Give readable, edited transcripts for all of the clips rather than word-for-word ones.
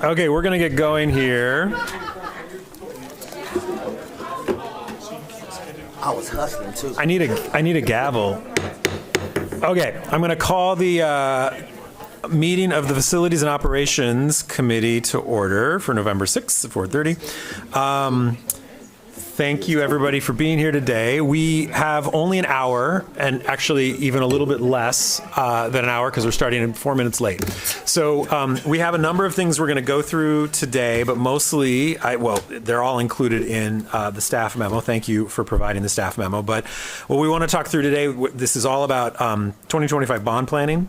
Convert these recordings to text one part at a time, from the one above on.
Okay, we're going to get going here. I was hustling too. I need a gavel. Okay, I'm going to call the meeting of the Facilities and Operations Committee to order for November 6th at 4:30. Thank you, everybody, for being here today. We have only an hour, and actually even a little bit less than an hour because we're starting 4 minutes late. So we have a number of things we're going to go through today, but mostly, they're all included in the staff memo. Thank you for providing the staff memo. But what we want to talk through today, this is all about 2025 bond planning.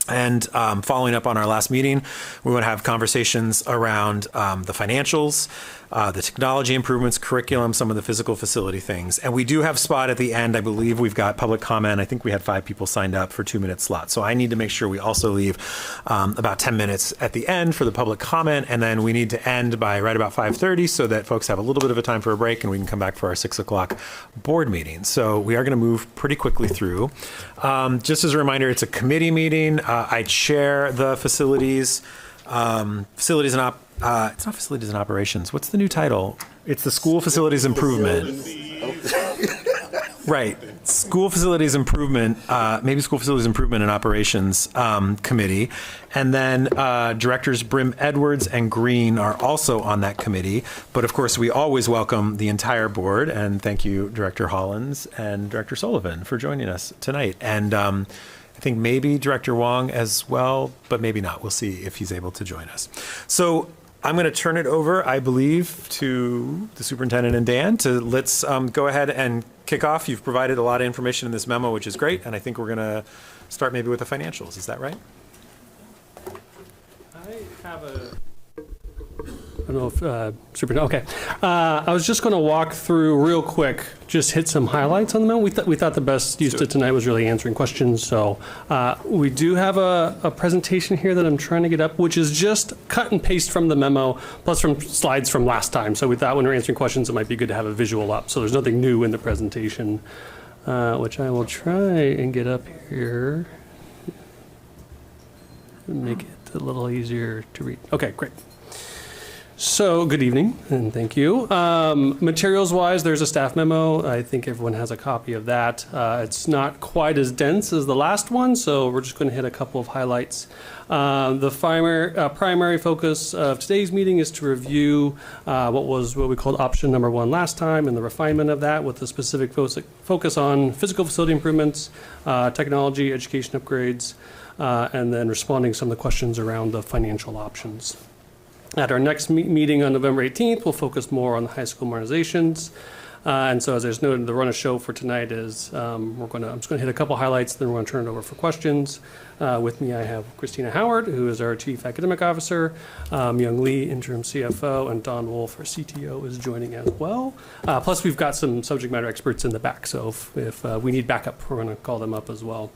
And following up on our last meeting, we want to have conversations around the financials, the technology improvements, curriculum, some of the physical facility things. And we do have spot at the end. I believe we've got public comment. I think we had 5 people signed up for 2-minute slots. So I need to make sure we also leave about 10 minutes at the end for the public comment. And then we need to end by right about 5:30 so that folks have a little bit of a time for a break and we can come back for our 6 o'clock board meeting. So we are going to move pretty quickly through. Just as a reminder, it's a committee meeting. I chair the facilities and it's not facilities and operations. What's the new title? It's the school facilities improvement. Right. School facilities improvement, maybe school facilities improvement and operations committee. And then directors Brim Edwards and Green are also on that committee. But of course, we always welcome the entire board. And thank you, Director Hollins and Director Sullivan for joining us tonight. And I think maybe Director Wong as well, but maybe not. We'll see if he's able to join us. So I'm going to turn it over, I believe, to the superintendent and Dan to let's go ahead and kick off. You've provided a lot of information in this memo, which is great. And I think we're going to start maybe with the financials. Is that right? I have I don't know if superintendent. Okay, I was just going to walk through real quick, just hit some highlights on the memo. We thought the best use of tonight was really answering questions. So we do have a presentation here that I'm trying to get up, which is just cut and paste from the memo, plus from slides from last time. So we thought when we're answering questions, it might be good to have a visual up. So there's nothing new in the presentation, which I will try and get up here and make it a little easier to read. Okay, great. So, good evening, and thank you. Materials-wise, there's a staff memo. I think everyone has a copy of that. It's not quite as dense as the last one, so we're just going to hit a couple of highlights. The primary focus of today's meeting is to review what we called option number 1 last time, and the refinement of that with a specific focus on physical facility improvements, technology, education upgrades, and then responding to some of the questions around the financial options. At our next meeting on November 18th, we'll focus more on the high school modernizations. And so as I just noted, the run of show for tonight is I'm just going to hit a couple highlights, then we're going to turn it over for questions. With me, I have Christina Howard, who is our Chief Academic Officer, Young Lee, Interim CFO, and Don Wolf, our CTO, is joining as well. Plus, we've got some subject matter experts in the back, so if we need backup, we're going to call them up as well.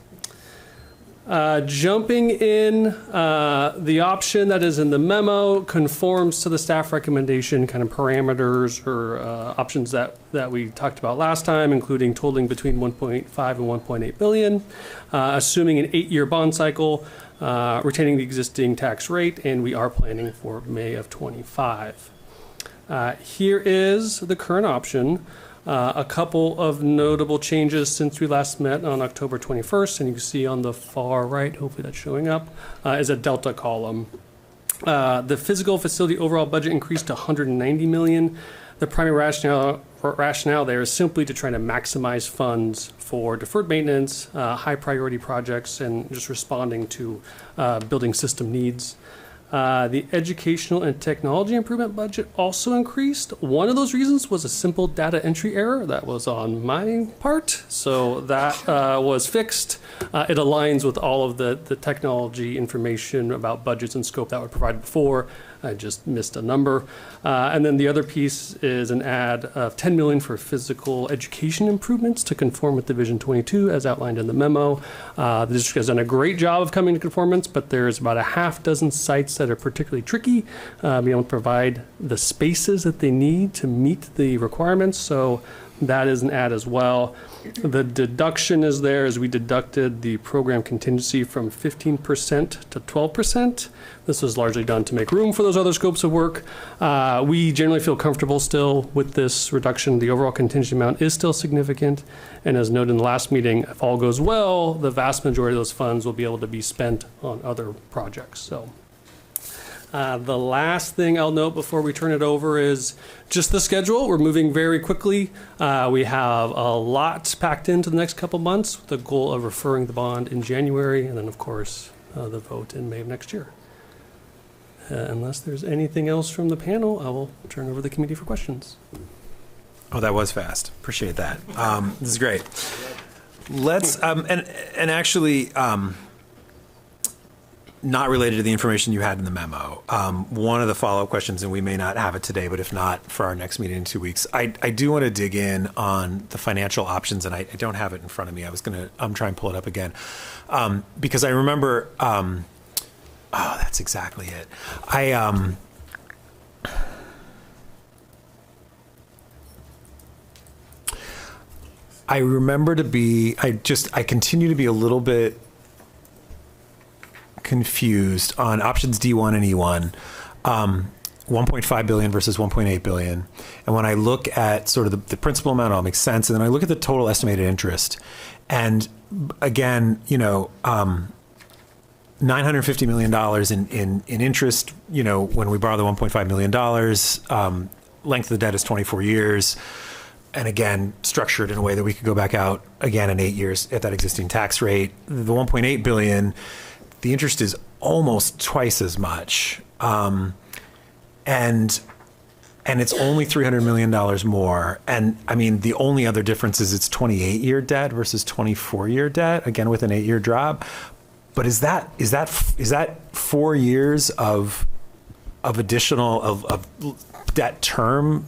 Jumping in, the option that is in the memo conforms to the staff recommendation kind of parameters or options that we talked about last time, including totaling between 1.5 and 1.8 billion, assuming an 8-year bond cycle, retaining the existing tax rate, and we are planning for May of 25. Here is the current option. A couple of notable changes since we last met on October 21st, and you can see on the far right, hopefully that's showing up, is a delta column. The physical facility overall budget increased to $190 million. The primary rationale there is simply to try to maximize funds for deferred maintenance, high priority projects, and just responding to building system needs. The educational and technology improvement budget also increased. One of those reasons was a simple data entry error that was on my part, so that was fixed. It aligns with all of the technology information about budgets and scope that were provided before. I just missed a number. And then the other piece is an add of $10 million for physical education improvements to conform with Division 22 as outlined in the memo. The district has done a great job of coming to conformance, but there's about a half dozen sites that are particularly tricky, being able to provide the spaces that they need to meet the requirements. So that is an add as well. The deduction is there as we deducted the program contingency from 15% to 12%. This was largely done to make room for those other scopes of work. We generally feel comfortable still with this reduction. The overall contingency amount is still significant. And as noted in the last meeting, if all goes well, the vast majority of those funds will be able to be spent on other projects. So the last thing I'll note before we turn it over is just the schedule. We're moving very quickly. We have a lot packed into the next couple months with the goal of referring the bond in January, and then, of course, the vote in May of next year. Unless there's anything else from the panel, I will turn over the committee for questions. Oh, that was fast. Appreciate that. This is great. Let's, and actually, not related to the information you had in the memo. One of the follow-up questions, and we may not have it today, but if not, for our next meeting in 2 weeks, I do want to dig in on the financial options, and I don't have it in front of me. I was going to try and pull it up again. Because I remember, oh, that's exactly it. I remember I continue to be a little bit confused on options D1 and E1, 1.5 billion versus 1.8 billion. And when I look at sort of the principal amount, it all makes sense. And then I look at the total estimated interest. And again, $950 million in interest, when we borrow the $1.5 million, length of the debt is 24 years. And again, structured in a way that we could go back out again in 8 years at that existing tax rate. The 1.8 billion, the interest is almost twice as much. And it's only $300 million more. And I mean, the only other difference is it's 28-year debt versus 24-year debt, again, with an 8-year drop. But is that 4 years of additional of debt term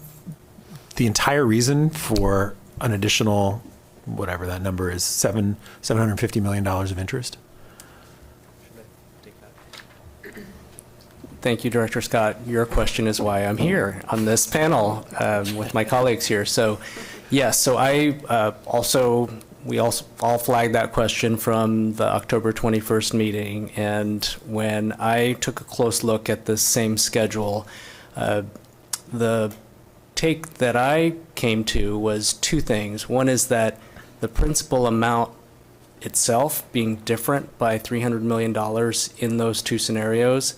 the entire reason for an additional, whatever that number is, $750 million of interest? Thank you, Director Scott. Your question is why I'm here on this panel with my colleagues here. So, yes, so we also all flagged that question from the October 21st meeting. And when I took a close look at this same schedule, the take that I came to was two things. One is that the principal amount itself being different by $300 million in those two scenarios,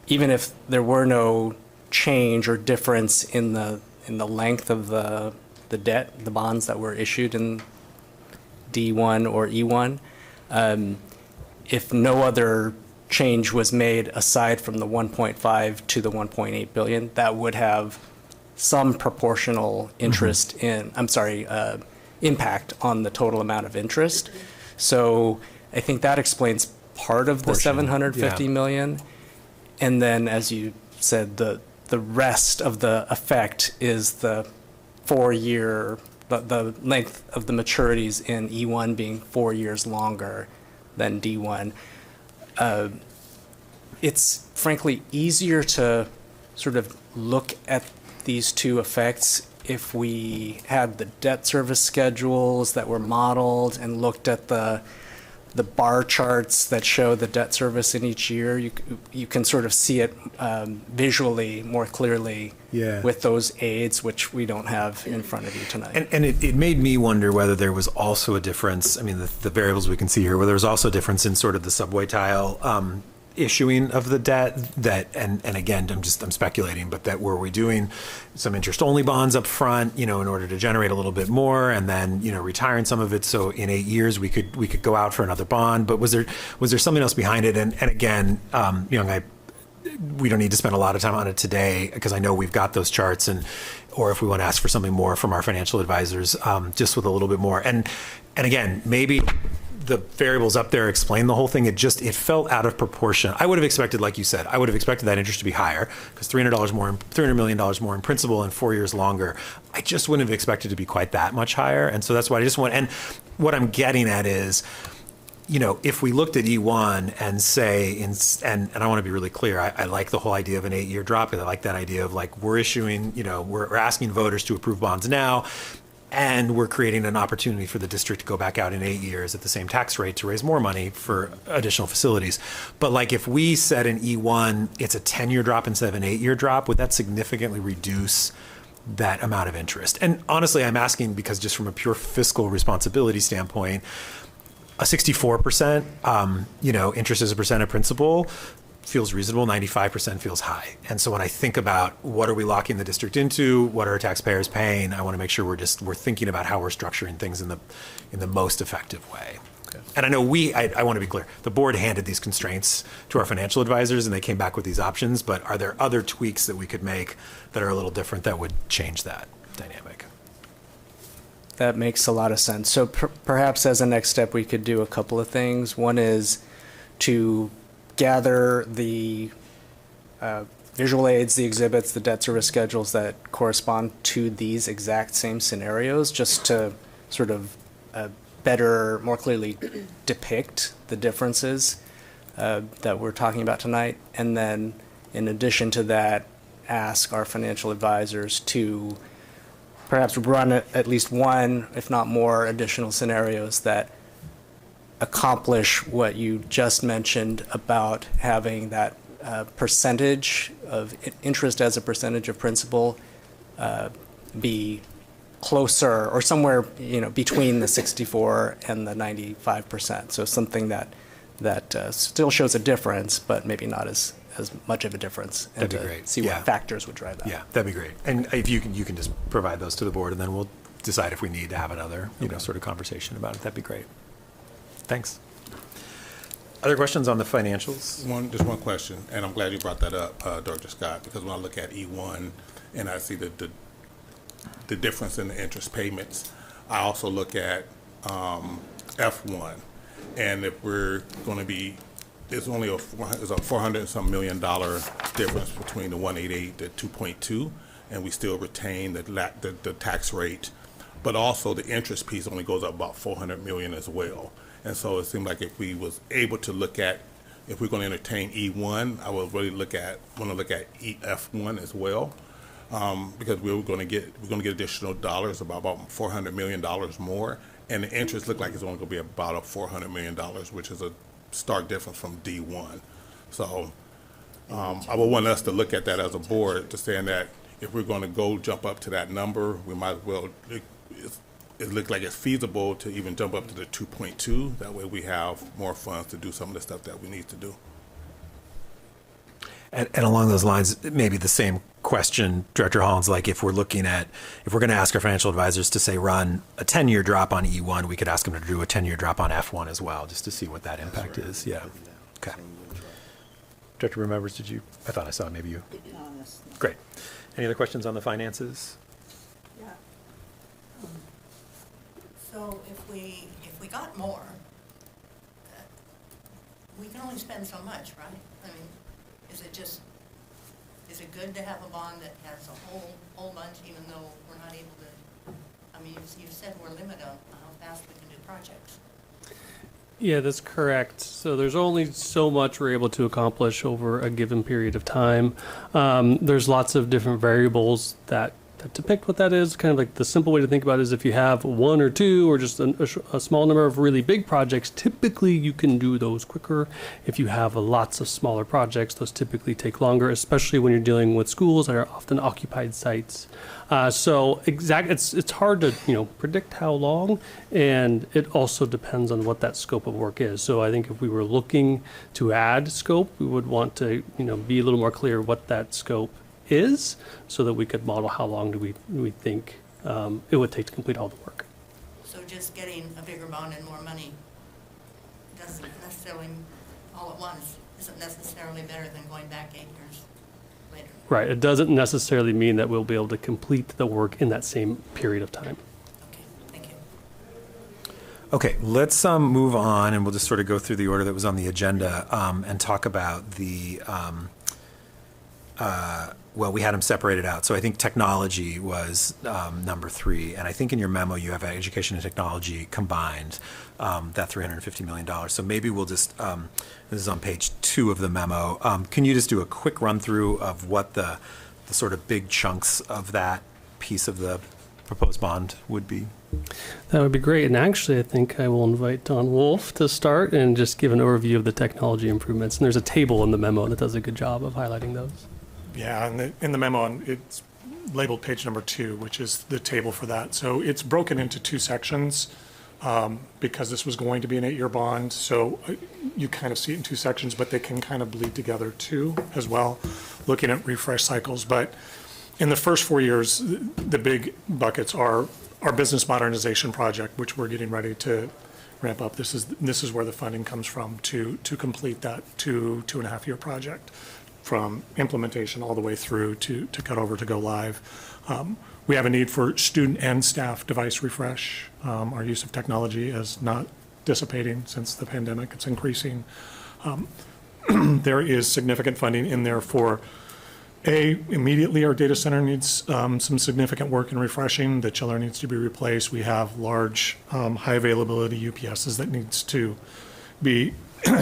even if there were no change or difference in the length of the debt, the bonds that were issued in D1 or E1, if no other change was made aside from the 1.5 to the 1.8 billion, that would have some proportional interest impact on the total amount of interest. So I think that explains part of the 750 million. And then, as you said, the rest of the effect is the 4-year, the length of the maturities in E1 being 4 years longer than D1. It's frankly easier to sort of look at these two effects if we had the debt service schedules that were modeled and looked at the bar charts that show the debt service in each year. You can sort of see it visually more clearly with those aids, which we don't have in front of you tonight. And it made me wonder whether there was also a difference. I mean, the variables we can see here, whether there was also a difference in sort of the subway tile issuing of the debt that, and again, I'm speculating, but that were we doing some interest only bonds up front, in order to generate a little bit more, and then, retiring some of it. So in 8 years we could go out for another bond, but was there something else behind it? And again, we don't need to spend a lot of time on it today because I know we've got those charts, or if we want to ask for something more from our financial advisors, just with a little bit more. And again, maybe the variables up there explain the whole thing. It felt out of proportion. I would have expected, like you said, that interest to be higher because $300 million more in principal and 4 years longer. I just wouldn't have expected to be quite that much higher. And so that's why and what I'm getting at is if we looked at E1 and say, and I want to be really clear, I like the whole idea of an 8-year drop, because I like that idea of like, we're issuing, we're asking voters to approve bonds now, and we're creating an opportunity for the district to go back out in 8 years at the same tax rate to raise more money for additional facilities. But like, if we said in E1, it's a 10-year drop instead of an 8-year drop, would that significantly reduce that amount of interest? And honestly, I'm asking because just from a pure fiscal responsibility standpoint, a 64%, interest as a percent of principal feels reasonable. 95% feels high. And so when I think about what are we locking the district into, what are our taxpayers paying, I want to make sure we're thinking about how we're structuring things in the most effective way. Okay. And I know I want to be clear, the board handed these constraints to our financial advisors and they came back with these options, but are there other tweaks that we could make that are a little different that would change that dynamic? That makes a lot of sense. So perhaps as a next step, we could do a couple of things. One is to gather the visual aids, the exhibits, the debt service schedules that correspond to these exact same scenarios, just to sort of better, more clearly depict the differences that we're talking about tonight. And then in addition to that, ask our financial advisors to perhaps run at least one, if not more, additional scenarios that accomplish what you just mentioned about having that percentage of interest as a percentage of principal be closer or somewhere between the 64 and the 95%. So something that still shows a difference, but maybe not as much of a difference. That'd be great. See what factors would drive that. Yeah, that'd be great. And if you can just provide those to the board, and then we'll decide if we need to have another sort of conversation about it. That'd be great. Thanks. Other questions on the financials? Just one question, and I'm glad you brought that up, Dr. Scott, because when I look at E1 and I see the difference in the interest payments, I also look at F1, and if we're going to be, it's only a $400 and some million difference between the 188 to 2.2, and we still retain the tax rate, but also the interest piece only goes up about 400 million as well. And so it seemed like if we was able to look at, if we're going to entertain E1, I would really want to look at EF1 as well, because we're going to get additional dollars, about $400 million more, and the interest looked like it's only going to be about $400 million, which is a stark difference from D1. So I would want us to look at that as a board, to saying that if we're going to jump up to that number, we might as well. It looked like it's feasible to even jump up to the 2.2. That way we have more funds to do some of the stuff that we need to do. And along those lines, maybe the same question, Director Hollins, like if we're going to ask our financial advisors to say run a 10-year drop on E1, we could ask them to do a 10-year drop on F1 as well, just to see what that impact is. Yeah. Okay. Director Remembers, I thought I saw maybe you. Great. Any other questions on the finances? So if we got more, we can only spend so much, right? I mean, is it good to have a bond that has a whole bunch, even though we're not able to? I mean, you said we're limited on how fast we can do projects. Yeah, that's correct. So there's only so much we're able to accomplish over a given period of time. There's lots of different variables that depict what that is. Kind of like the simple way to think about it is if you have one or two or just a small number of really big projects, typically you can do those quicker. If you have lots of smaller projects, those typically take longer, especially when you're dealing with schools that are often occupied sites. It's hard to predict how long, and it also depends on what that scope of work is. So I think if we were looking to add scope, we would want to be a little more clear what that scope is, so that we could model how long do we think it would take to complete all the work. So just getting a bigger bond and more money doesn't necessarily, all at once, isn't necessarily better than going back 8 years later. Right. It doesn't necessarily mean that we'll be able to complete the work in that same period of time. Okay, thank you. Okay, let's move on, and we'll just sort of go through the order that was on the agenda and talk about the well, we had them separated out. So I think technology was number 3. And I think in your memo, you have education and technology combined, that $350 million. So maybe we'll just, this is on page 2 of the memo. Can you just do a quick run through of what the sort of big chunks of that piece of the proposed bond would be? That would be great. And actually, I think I will invite Don Wolf to start and just give an overview of the technology improvements. And there's a table in the memo that does a good job of highlighting those. Yeah, in the memo, it's labeled page number 2, which is the table for that. So it's broken into 2 sections because this was going to be an 8-year bond. So you kind of see it in 2 sections, but they can kind of bleed together too as well, looking at refresh cycles. But in the first 4 years, the big buckets are our business modernization project, which we're getting ready to ramp up. This is where the funding comes from to complete that 2.5-year project, from implementation all the way through to cut over to go live. We have a need for student and staff device refresh. Our use of technology is not dissipating since the pandemic. It's increasing. There is significant funding in there for immediately our data center needs some significant work in refreshing. The chiller needs to be replaced. We have large high availability UPSs that needs to be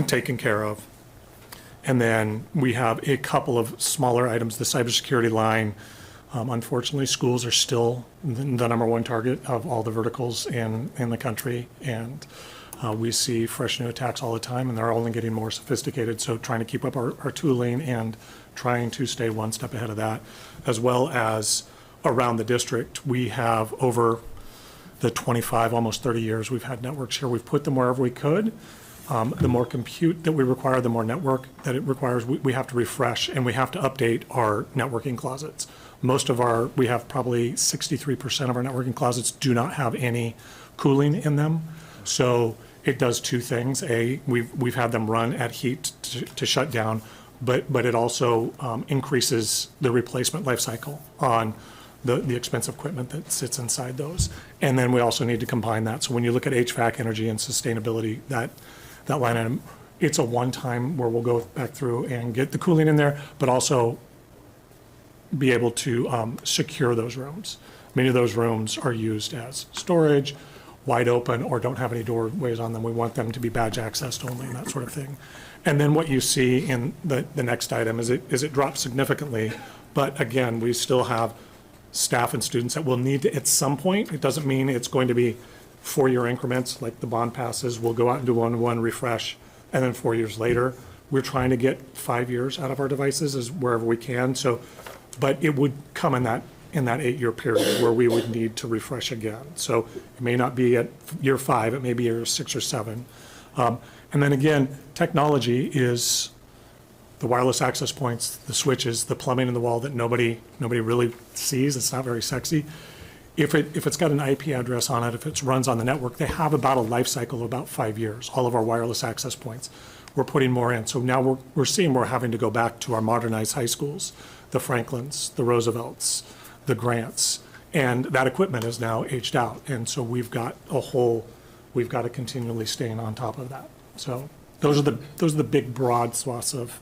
taken care of. And then we have a couple of smaller items. The cybersecurity line, unfortunately, schools are still the number 1 target of all the verticals in the country. And we see fresh new attacks all the time, and they're only getting more sophisticated. So trying to keep up our tooling and trying to stay one step ahead of that, as well as around the district. We have over the 25, almost 30 years we've had networks here. We've put them wherever we could. The more compute that we require, the more network that it requires, we have to refresh, and we have to update our networking closets. We have probably 63% of our networking closets do not have any cooling in them. So it does 2 things. We've had them run at heat to shut down, but it also increases the replacement life cycle on the expensive equipment that sits inside those. And then we also need to combine that. So when you look at HVAC, energy, and sustainability, that line item, it's a one-time where we'll go back through and get the cooling in there, but also be able to secure those rooms. Many of those rooms are used as storage, wide open, or don't have any doorways on them. We want them to be badge accessed only, and that sort of thing. And then what you see in the next item is it drops significantly, but again, we still have staff and students that will need to, at some point, it doesn't mean it's going to be 4-year increments like the bond passes. We'll go out and do one refresh, and then 4 years later, we're trying to get 5 years out of our devices as wherever we can. So, but it would come in that 8-year period where we would need to refresh again. So it may not be at year 5, it may be year 6 or 7. And then again, technology is the wireless access points, the switches, the plumbing in the wall that nobody really sees. It's not very sexy. If it's got an IP address on it, if it runs on the network, they have about a life cycle of about 5 years, all of our wireless access points. We're putting more in. So now we're seeing we're having to go back to our modernized high schools, the Franklins, the Roosevelts, the Grants, and that equipment is now aged out. And so we've got to continually stay on top of that. So those are the big broad swaths of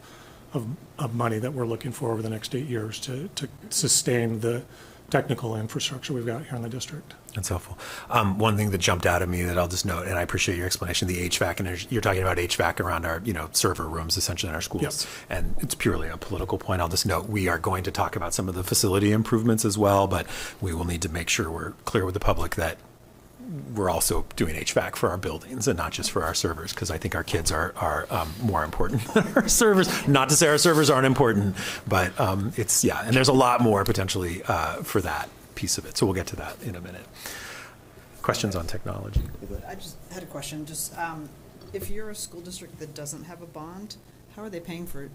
money that we're looking for over the next 8 years to sustain the technical infrastructure we've got here in the district. That's helpful. One thing that jumped out at me that I'll just note, and I appreciate your explanation, the HVAC, and you're talking about HVAC around our, server rooms, essentially in our schools. Yes. And it's purely a political point. I'll just note we are going to talk about some of the facility improvements as well, but we will need to make sure we're clear with the public that we're also doing HVAC for our buildings and not just for our servers, because I think our kids are more important than our servers. Not to say our servers aren't important, but and there's a lot more potentially for that piece of it. So we'll get to that in a minute. Questions on technology? I just had a question. Just if you're a school district that doesn't have a bond, how are they paying for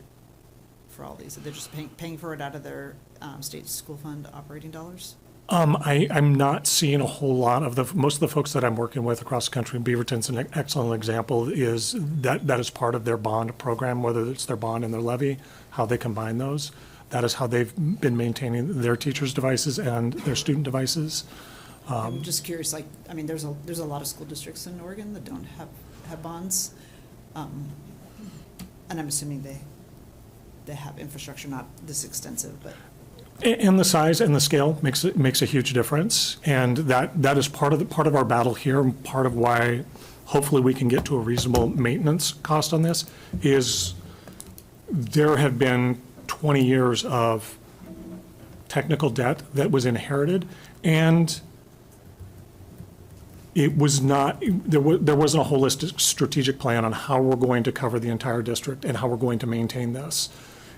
all these? Are they just paying for it out of their state school fund operating dollars? I'm not seeing a whole lot of most of the folks that I'm working with across the country. Beaverton's an excellent example. Is that is part of their bond program, whether it's their bond and their levy, how they combine those. That is how they've been maintaining their teachers' devices and their student devices. I'm just curious. There's a lot of school districts in Oregon that don't have bonds, and I'm assuming they they have infrastructure not this extensive, but. And the size and the scale makes a huge difference, and that is part of our battle here, and part of why hopefully we can get to a reasonable maintenance cost on this. Is there have been 20 years of technical debt that was inherited, and it was not, there wasn't a holistic strategic plan on how we're going to cover the entire district and how we're going to maintain this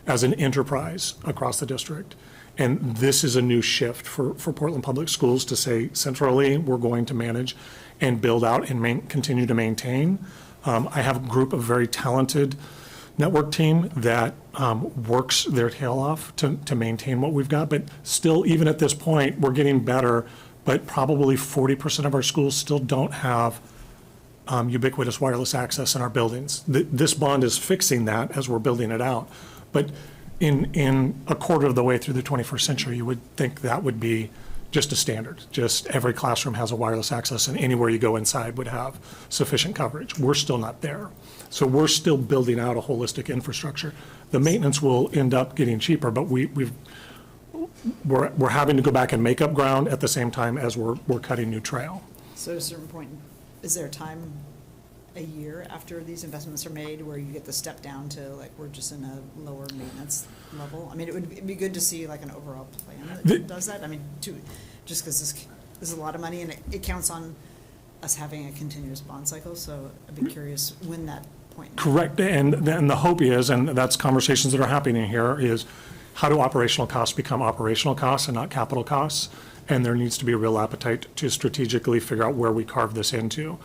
as an enterprise across the district. And this is a new shift for Portland Public Schools to say centrally, we're going to manage and build out and continue to maintain. I have a group of very talented network team that works their tail off to maintain what we've got. But still, even at this point, we're getting better, but probably 40% of our schools still don't have ubiquitous wireless access in our buildings. This bond is fixing that as we're building it out. But in a quarter of the way through the 21st century, you would think that would be just a standard. Just every classroom has a wireless access, and anywhere you go inside would have sufficient coverage. We're still not there. So we're still building out a holistic infrastructure. The maintenance will end up getting cheaper, but we're having to go back and make up ground at the same time as we're cutting new trail. So at a certain point, is there a time, a year after these investments are made, where you get the step down to like, we're just in a lower maintenance level? I mean, it'd be good to see like an overall plan that does that. I mean, just because this is a lot of money, and it counts on us having a continuous bond cycle, so I'd be curious when that point. Correct, and the hope is, and that's conversations that are happening here, is how do operational costs become operational costs and not capital costs? And there needs to be a real appetite to strategically figure out where we carve this into.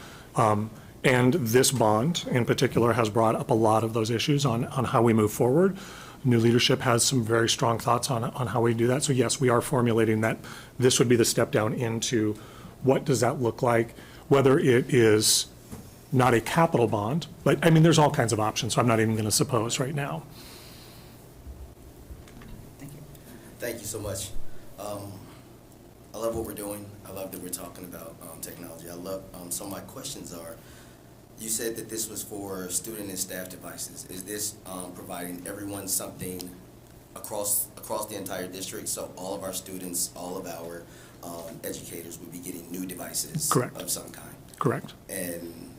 And this bond, in particular, has brought up a lot of those issues on how we move forward. New leadership has some very strong thoughts on how we do that. So yes, we are formulating that this would be the step down into what does that look like, whether it is not a capital bond, but I mean, there's all kinds of options, so I'm not even going to suppose right now. Thank you. Thank you so much. I love what we're doing. I love that we're talking about technology. I love, some of my questions are, you said that this was for student and staff devices. Is this providing everyone something across the entire district? So all of our students, all of our educators would be getting new devices. Correct. Of some kind. Correct. And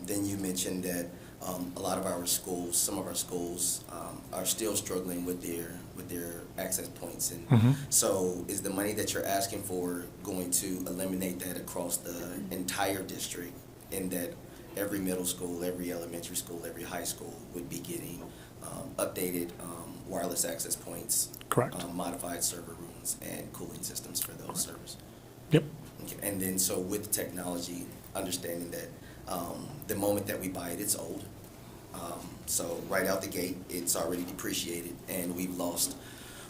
then you mentioned that a lot of our schools, some of our schools are still struggling with their access points. And so is the money that you're asking for going to eliminate that across the entire district, in that every middle school, every elementary school, every high school would be getting updated wireless access points? Correct. Modified server rooms and cooling systems for those servers. Yep. Okay. And then so with technology, understanding that the moment that we buy it, it's old. So right out the gate, it's already depreciated and we've lost.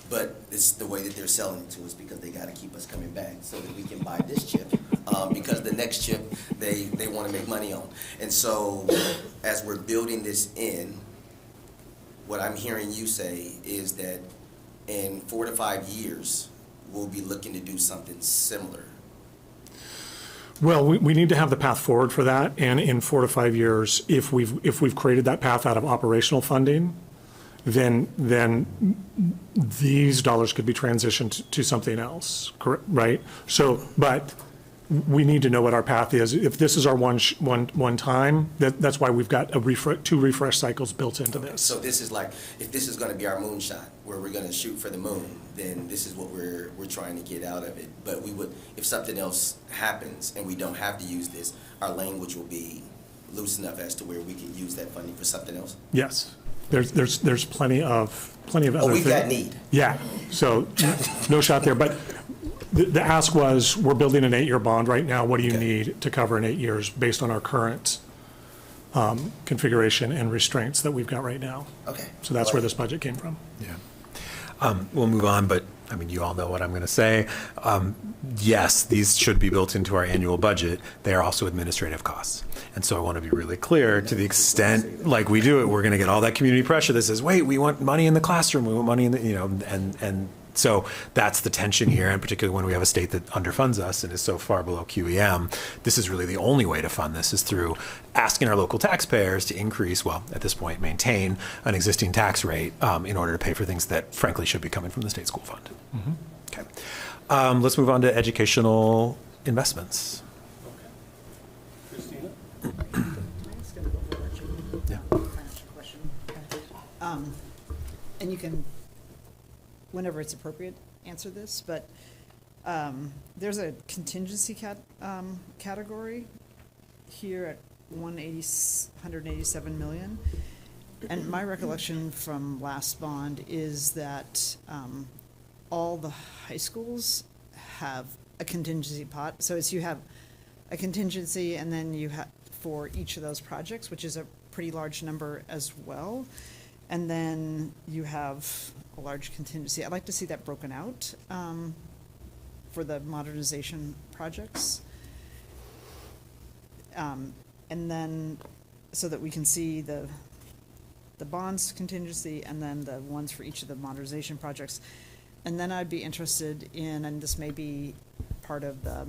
But it's the way that they're selling it to us, because they got to keep us coming back so that we can buy this chip, because the next chip they want to make money on. And so as we're building this in, what I'm hearing you say is that in 4 to 5 years, we'll be looking to do something similar. Well, we need to have the path forward for that, and in 4 to 5 years, if we've created that path out of operational funding, then these dollars could be transitioned to something else, correct, right? So, but we need to know what our path is. If this is our one time, that's why we've got two refresh cycles built into this. So this is like, if this is going to be our moonshot, where we're going to shoot for the moon, then this is what we're trying to get out of it. But we would, if something else happens and we don't have to use this, our language will be loose enough as to where we can use that funding for something else. Yes, there's plenty of other things. Oh, we got need. Yeah, so no shot there, but the ask was, we're building an 8-year bond right now. What do you need to cover in 8 years based on our current configuration and restraints that we've got right now? Okay. So that's where this budget came from. Yeah. We'll move on, but I mean, you all know what I'm going to say. Yes, these should be built into our annual budget. They are also administrative costs. And so I want to be really clear, to the extent like we do it, we're going to get all that community pressure that says, wait, we want money in the classroom, we want money in the, and So that's the tension here, and particularly when we have a state that underfunds us and is so far below QEM, this is really the only way to fund this is through asking our local taxpayers to increase, well, at this point, maintain an existing tax rate in order to pay for things that frankly should be coming from the state school fund. Okay. Let's move on to educational investments. Christina? Yeah. Financial question. And you can, whenever it's appropriate, answer this, but there's a contingency category here at 187 million. And my recollection from last bond is that all the high schools have a contingency pot. So it's you have a contingency and then you have for each of those projects, which is a pretty large number as well. And then you have a large contingency. I'd like to see that broken out for the modernization projects. And then so that we can see the bonds contingency and then the ones for each of the modernization projects. And then I'd be interested in, and this may be part of the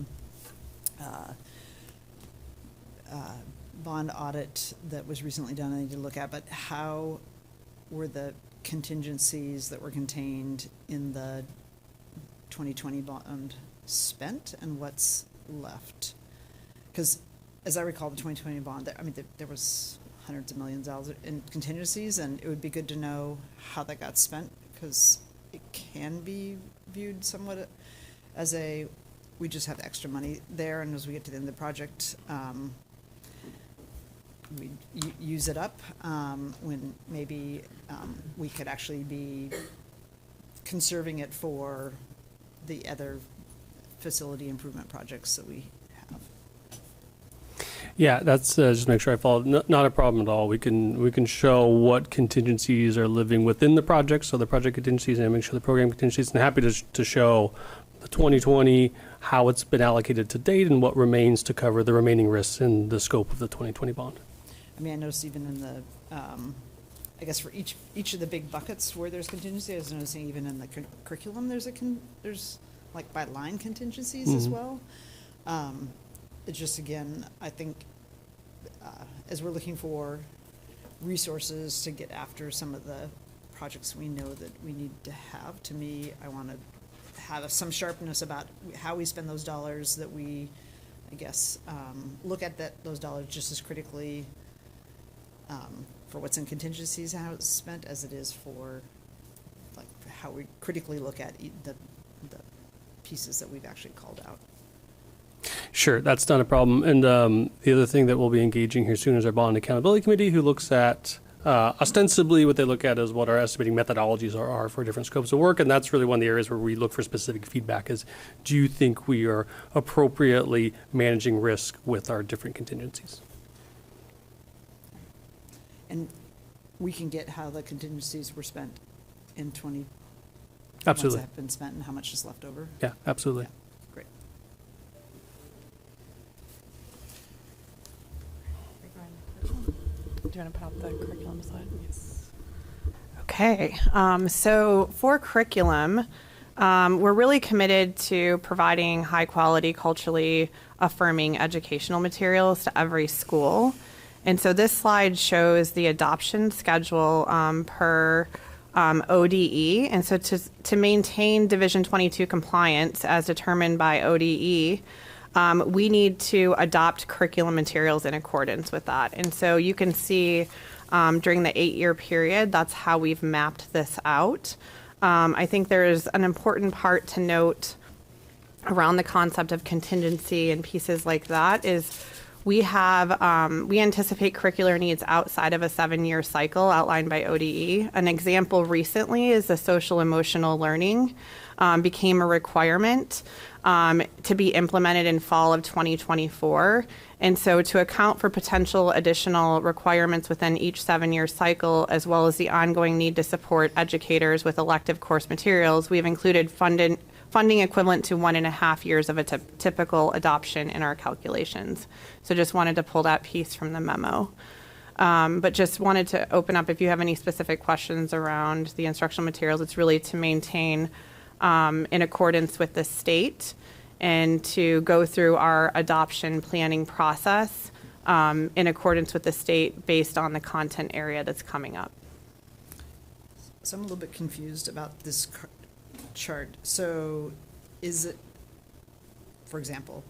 bond audit that was recently done, I need to look at, but how were the contingencies that were contained in the 2020 bond spent and what's left? Because as I recall, the 2020 bond, there was hundreds of millions of dollars in contingencies, and it would be good to know how that got spent, because it can be viewed somewhat as we just have extra money there, and as we get to the end of the project, we use it up when maybe we could actually be conserving it for the other facility improvement projects that we have. Yeah, that's just make sure I follow. Not a problem at all. We can show what contingencies are living within the project, so the project contingencies, and make sure the program contingencies. And happy to show the 2020, how it's been allocated to date, and what remains to cover the remaining risks in the scope of the 2020 bond. I mean, I noticed even in the, I guess for each of the big buckets where there's contingency, I was noticing even in the curriculum, there's like by line contingencies as well. It's just, again, I think as we're looking for resources to get after some of the projects we know that we need to have, to me, I want to have some sharpness about how we spend those dollars, that we, I guess, look at those dollars just as critically for what's in contingencies, how it's spent, as it is for like how we critically look at the pieces that we've actually called out. Sure, that's not a problem. And the other thing that we'll be engaging here soon is our Bond Accountability Committee, who looks at, ostensibly what they look at is what our estimating methodologies are for different scopes of work. And that's really one of the areas where we look for specific feedback is, do you think we are appropriately managing risk with our different contingencies? And we can get how the contingencies were spent in 20. Absolutely. Ones that have been spent and how much is left over. Yeah, absolutely. Great. Do you want to put up the curriculum slide? Yes. Okay, so for curriculum, we're really committed to providing high quality, culturally affirming educational materials to every school. And so this slide shows the adoption schedule per ODE. And so to maintain Division 22 compliance as determined by ODE, we need to adopt curriculum materials in accordance with that. And so you can see during the 8-year period, that's how we've mapped this out. I think there's an important part to note around the concept of contingency and pieces like that is we anticipate curricular needs outside of a 7-year cycle outlined by ODE. An example recently is the social emotional learning became a requirement to be implemented in fall of 2024. And so to account for potential additional requirements within each 7-year cycle, as well as the ongoing need to support educators with elective course materials, we've included funding equivalent to 1.5 years of a typical adoption in our calculations. So just wanted to pull that piece from the memo. But just wanted to open up if you have any specific questions around the instructional materials. It's really to maintain in accordance with the state and to go through our adoption planning process in accordance with the state based on the content area that's coming up. So I'm a little bit confused about this chart. So is it, for example,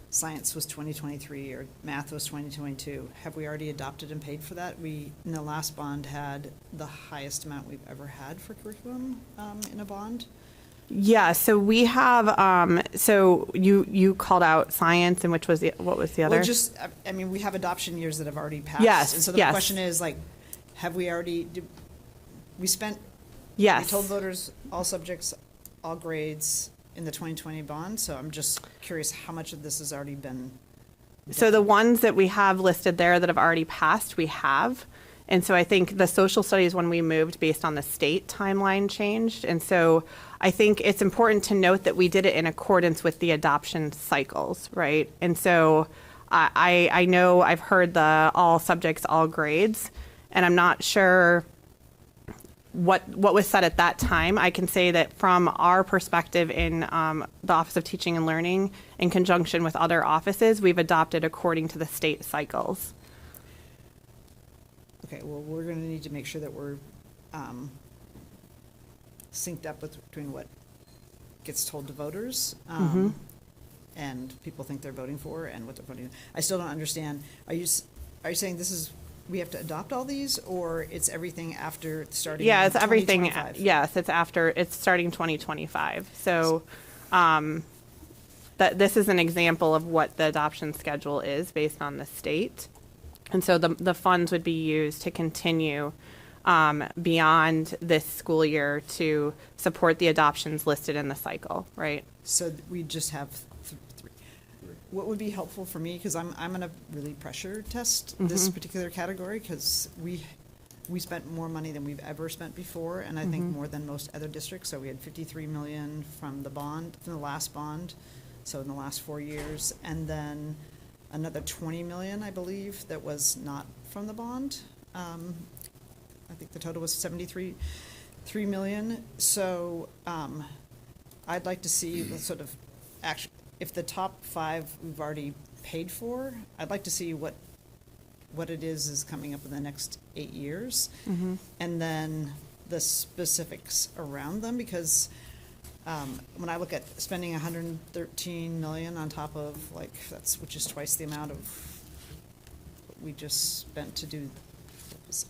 science was 2023 or math was 2022. Have we already adopted and paid for that? We, in the last bond, had the highest amount we've ever had for curriculum in a bond. Yeah, so we have, so you called out science, and what was the other? Well, just, I mean, we have adoption years that have already passed. Yes, And so the yes. question is, like, have we already, we spent, Yes. we told voters all subjects, all grades in the 2020 bond, so I'm just curious how much of this has already been. So the ones that we have listed there that have already passed, we have. And so I think the social studies when we moved based on the state timeline changed. And so I think it's important to note that we did it in accordance with the adoption cycles, right? And so I know I've heard the all subjects, all grades, and I'm not sure what was said at that time. I can say that from our perspective in the Office of Teaching and Learning, in conjunction with other offices, we've adopted according to the state cycles. Okay, well, we're gonna need to make sure that we're synced up between what gets told to voters and people think they're voting for and what they're voting. I still don't understand. Are you saying this is, we have to adopt all these, or it's everything after starting? Yeah, it's everything. 2025? Yes, it's starting 2025. So that this is an example of what the adoption schedule is based on the state. And so the funds would be used to continue beyond this school year to support the adoptions listed in the cycle, right? So we just have three. What would be helpful for me, because I'm gonna really pressure test this particular category, because we spent more money than we've ever spent before, and I think more than most other districts. So we had 53 million from the bond, from the last bond, so in the last 4 years, and then another 20 million, I believe, that was not from the bond. I think the total was 3 million. So I'd like to see the sort of action. If the top 5 we've already paid for, I'd like to see what it is coming up in the next 8 years, and then the specifics around them, because when I look at spending 113 million on top of, like, which is twice the amount of what we just spent to do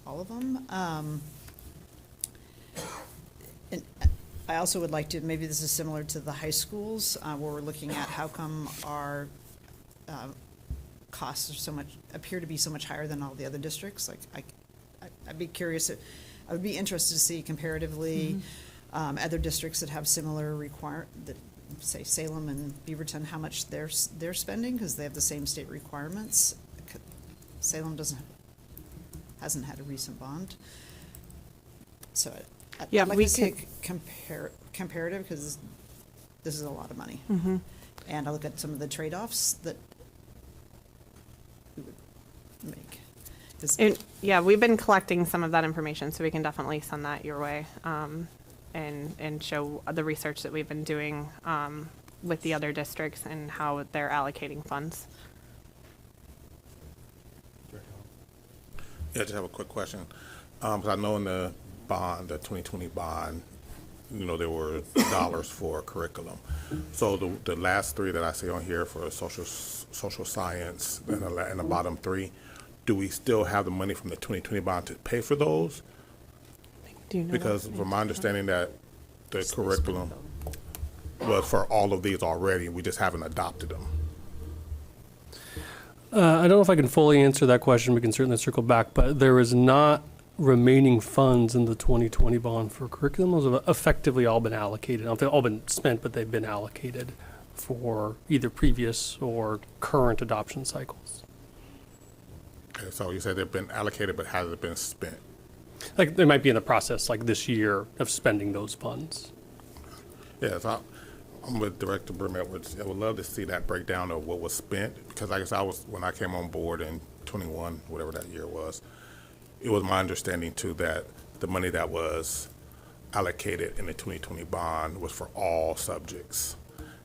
all of them. And I also would like to, maybe this is similar to the high schools, where we're looking at how come our costs are appear to be so much higher than all the other districts. Like, I'd be curious, I would be interested to see comparatively other districts that have similar that say Salem and Beaverton, how much they're spending, because they have the same state requirements. Salem hasn't had a recent bond. So I'd like to see a comparative, because this is a lot of money. And I look at some of the trade-offs that we would make. Yeah, we've been collecting some of that information, so we can definitely send that your way and show the research that we've been doing with the other districts and how they're allocating funds. Yeah, I just have a quick question. Because I know in the bond, the 2020 bond, there were dollars for curriculum. So the last 3 that I see on here for social science and the bottom 3, do we still have the money from the 2020 bond to pay for those? Because from my understanding that the curriculum was for all of these already, we just haven't adopted them. I don't know if I can fully answer that question. We can certainly circle back, but there is not remaining funds in the 2020 bond for curriculum. Those have effectively all been allocated. I don't think all been spent, but they've been allocated for either previous or current adoption cycles. Okay, so you said they've been allocated, but hasn't been spent. Like they might be in the process, like this year, of spending those funds. Yes, I'm with Director Brim Edwards. I would love to see that breakdown of what was spent, because I guess when I came on board in 21, whatever that year was, it was my understanding too that the money that was allocated in the 2020 bond was for all subjects.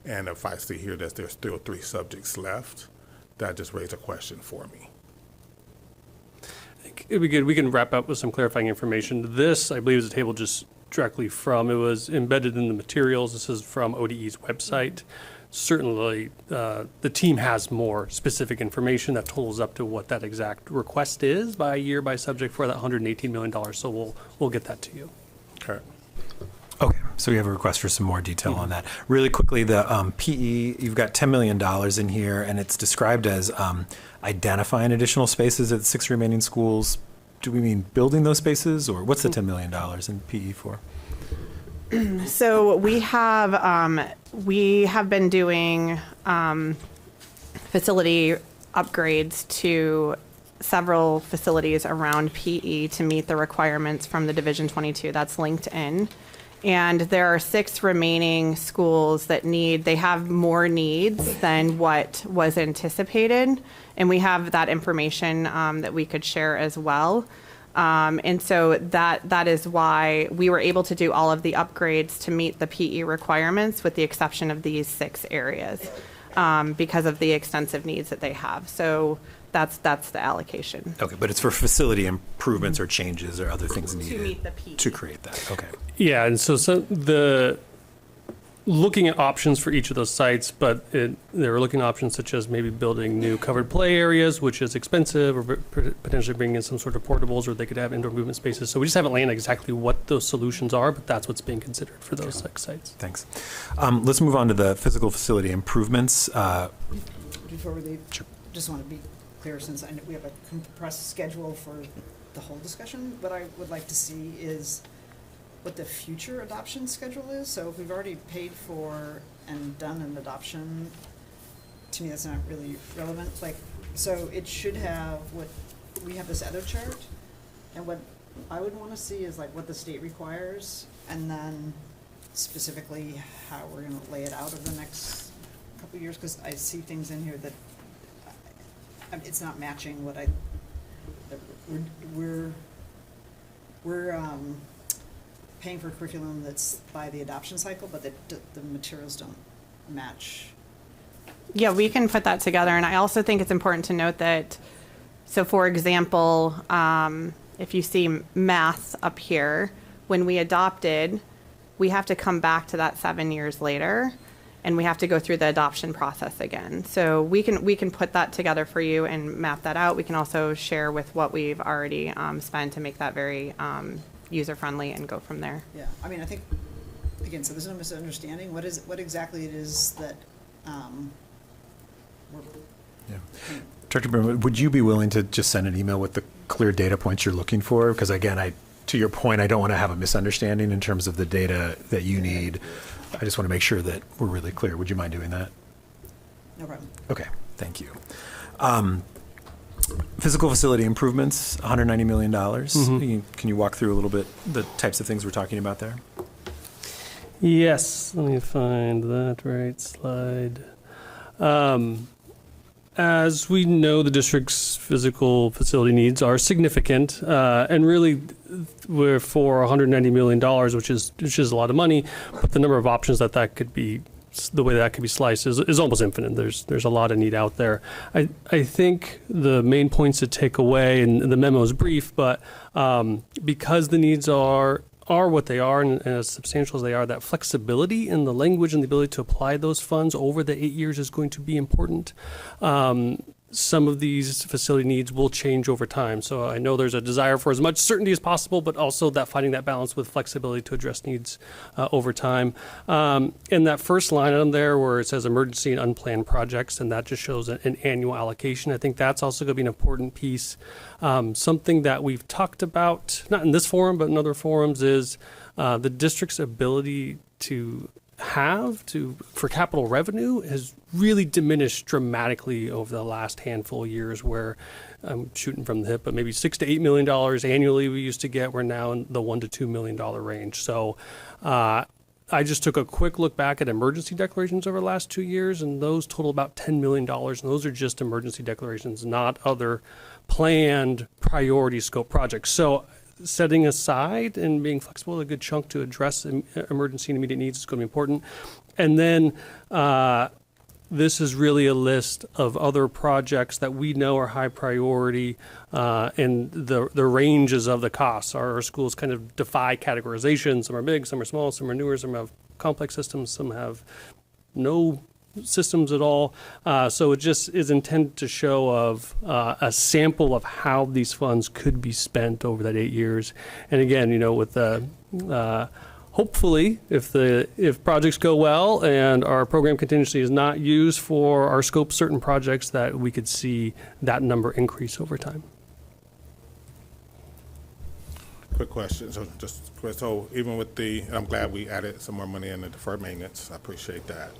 And if I see here that there's still 3 subjects left, that just raised a question for me. It'd be good. We can wrap up with some clarifying information. This, I believe, is a table just directly from, it was embedded in the materials. This is from ODE's website. Certainly, the team has more specific information that totals up to what that exact request is by year, by subject for that $118 million. So we'll get that to you. Okay. Okay, so we have a request for some more detail on that. Really quickly, the PE, you've got $10 million in here, and it's described as identifying additional spaces at the 6 remaining schools. Do we mean building those spaces, or what's the $10 million in PE for? So we have been doing facility upgrades to several facilities around PE to meet the requirements from the Division 22 that's linked in. And there are 6 remaining schools that they have more needs than what was anticipated. And we have that information that we could share as well. And so that is why we were able to do all of the upgrades to meet the PE requirements, with the exception of these 6 areas, because of the extensive needs that they have. So that's the allocation. Okay, but it's for facility improvements or changes or other things needed meet the PE. to create that. Okay. Yeah, and so the looking at options for each of those sites, but they were looking at options such as maybe building new covered play areas, which is expensive, or potentially bringing in some sort of portables, or they could have indoor movement spaces. So we just haven't landed exactly what those solutions are, but that's what's being considered for those 6 sites. Thanks. Let's move on to the physical facility improvements. Before we leave, Sure. just want to be clear, since I know we have a compressed schedule for the whole discussion, what I would like to see is what the future adoption schedule is. So if we've already paid for and done an adoption, to me, that's not really relevant. Like, so it should have we have this other chart, and what I would want to see is like what the state requires, and then specifically how we're going to lay it out over the next couple of years, because I see things in here that it's not matching what we're paying for curriculum that's by the adoption cycle, but the materials don't match. Yeah, we can put that together. And I also think it's important to note that, so for example, if you see math up here, when we adopted, we have to come back to that 7 years later, and we have to go through the adoption process again. So we can put that together for you and map that out. We can also share with what we've already spent to make that very user-friendly and go from there. Yeah, I mean, I think, again, so there's no misunderstanding. What exactly it is that we're. Yeah. Director Brim, would you be willing to just send an email with the clear data points you're looking for? Because again, to your point, I don't want to have a misunderstanding in terms of the data that you need. I just want to make sure that we're really clear. Would you mind doing that? No problem. Okay, thank you. Physical facility improvements, $190 million. Can you walk through a little bit the types of things we're talking about there? Yes, let me find that right slide. As we know, the district's physical facility needs are significant, and really we're for $190 million, which is a lot of money, but the number of options that could be, the way that could be sliced is almost infinite. There's a lot of need out there. I think the main points to take away, and the memo is brief, but because the needs are what they are, and as substantial as they are, that flexibility in the language and the ability to apply those funds over the 8 years is going to be important. Some of these facility needs will change over time. So I know there's a desire for as much certainty as possible, but also that finding that balance with flexibility to address needs over time. In that first line item there where it says emergency and unplanned projects, and that just shows an annual allocation, I think that's also going to be an important piece. Something that we've talked about, not in this forum, but in other forums, is the district's ability for capital revenue has really diminished dramatically over the last handful of years, where I'm shooting from the hip, but maybe $6 to $8 million annually we used to get. We're now in the $1 to $2 million range. So I just took a quick look back at emergency declarations over the last 2 years, and those total about $10 million. And those are just emergency declarations, not other planned priority scope projects. So setting aside and being flexible a good chunk to address emergency and immediate needs is going to be important. And then this is really a list of other projects that we know are high priority, and the ranges of the costs. Our schools kind of defy categorization. Some are big, some are small, some are newer, some have complex systems, some have no systems at all. So it just is intended to show of a sample of how these funds could be spent over that 8 years. And again, with the hopefully, if projects go well and our program contingency is not used for our scope certain projects, that we could see that number increase over time. Quick question. So even with I'm glad we added some more money in the deferred maintenance. I appreciate that.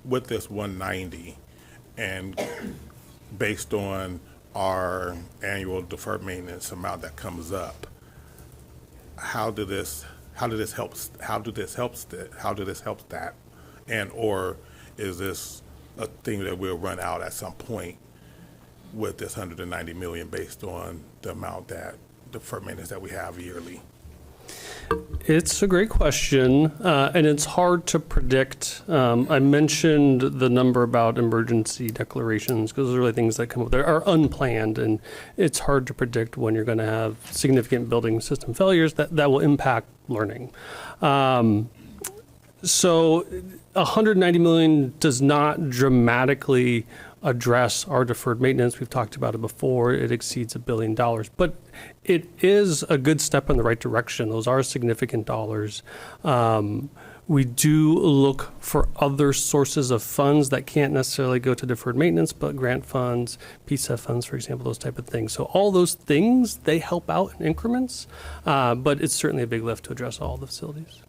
With this 190, and based on our annual deferred maintenance amount that comes up, how do this help that, and or is this a thing that will run out at some point with this 190 million based on the amount that deferred maintenance that we have yearly? It's a great question, and it's hard to predict. I mentioned the number about emergency declarations because those are really things that come up that are unplanned, and it's hard to predict when you're going to have significant building system failures that will impact learning. So 190 million does not dramatically address our deferred maintenance. We've talked about it before. It exceeds $1 billion, but it is a good step in the right direction. Those are significant dollars. We do look for other sources of funds that can't necessarily go to deferred maintenance, but grant funds, PSEF funds, for example, those type of things. So all those things, they help out in increments, but it's certainly a big lift to address all the facilities.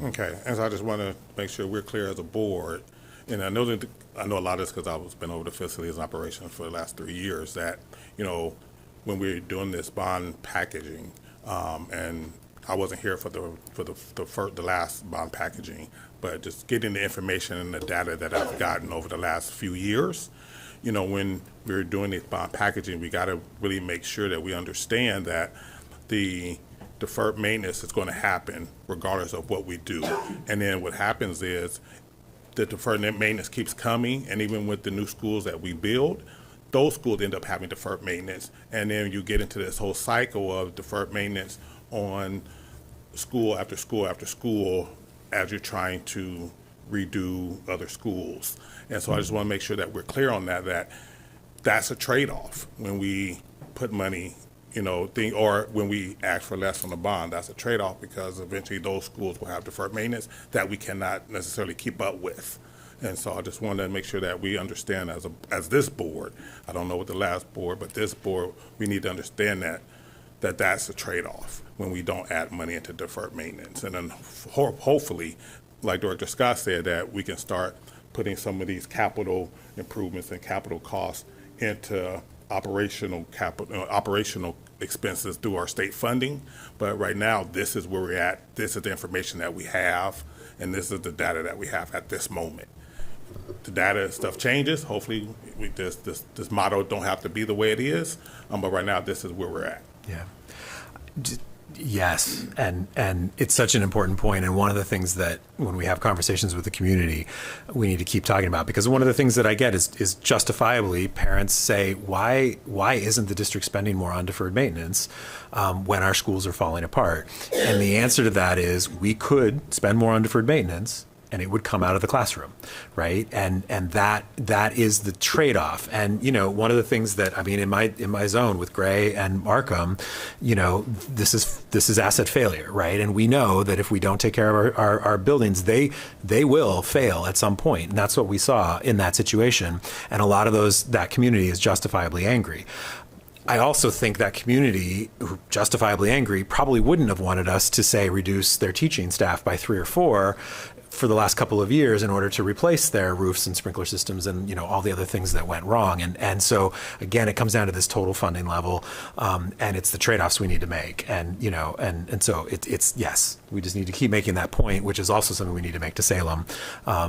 Okay, and so I just want to make sure we're clear as a board. And I know a lot of this because I've been over the facilities and operations for the last 3 years, that, when we're doing this bond packaging, and I wasn't here for the last bond packaging, but just getting the information and the data that I've gotten over the last few years, when we're doing this bond packaging, we got to really make sure that we understand that the deferred maintenance is going to happen regardless of what we do. And then what happens is the deferred maintenance keeps coming, and even with the new schools that we build, those schools end up having deferred maintenance, and then you get into this whole cycle of deferred maintenance on school after school after school as you're trying to redo other schools. And so I just want to make sure that we're clear on that's a trade-off when we put money, or when we ask for less on the bond. That's a trade-off because eventually those schools will have deferred maintenance that we cannot necessarily keep up with. And so I just wanted to make sure that we understand as this board, I don't know what the last board, but this board, we need to understand that's a trade-off when we don't add money into deferred maintenance. And then hopefully, like Director Scott said, that we can start putting some of these capital improvements and capital costs into operational expenses through our state funding. But right now, this is where we're at. This is the information that we have, and this is the data that we have at this moment. The data stuff changes. Hopefully, this motto don't have to be the way it is. But right now, this is where we're at. Yeah. Yes, and it's such an important point, and one of the things that when we have conversations with the community, we need to keep talking about, because one of the things that I get is justifiably parents say, why isn't the district spending more on deferred maintenance when our schools are falling apart? And the answer to that is we could spend more on deferred maintenance, and it would come out of the classroom, right? And that is the trade-off. And one of the things that in my zone with Gray and Markham, this is asset failure, right? And we know that if we don't take care of our buildings, they will fail at some point. And that's what we saw in that situation. And a lot of that community is justifiably angry. I also think that community, who justifiably angry, probably wouldn't have wanted us to say reduce their teaching staff by 3 or 4 for the last couple of years in order to replace their roofs and sprinkler systems and all the other things that went wrong. And so again, it comes down to this total funding level, and it's the trade-offs we need to make. And so it's yes, we just need to keep making that point, which is also something we need to make to Salem,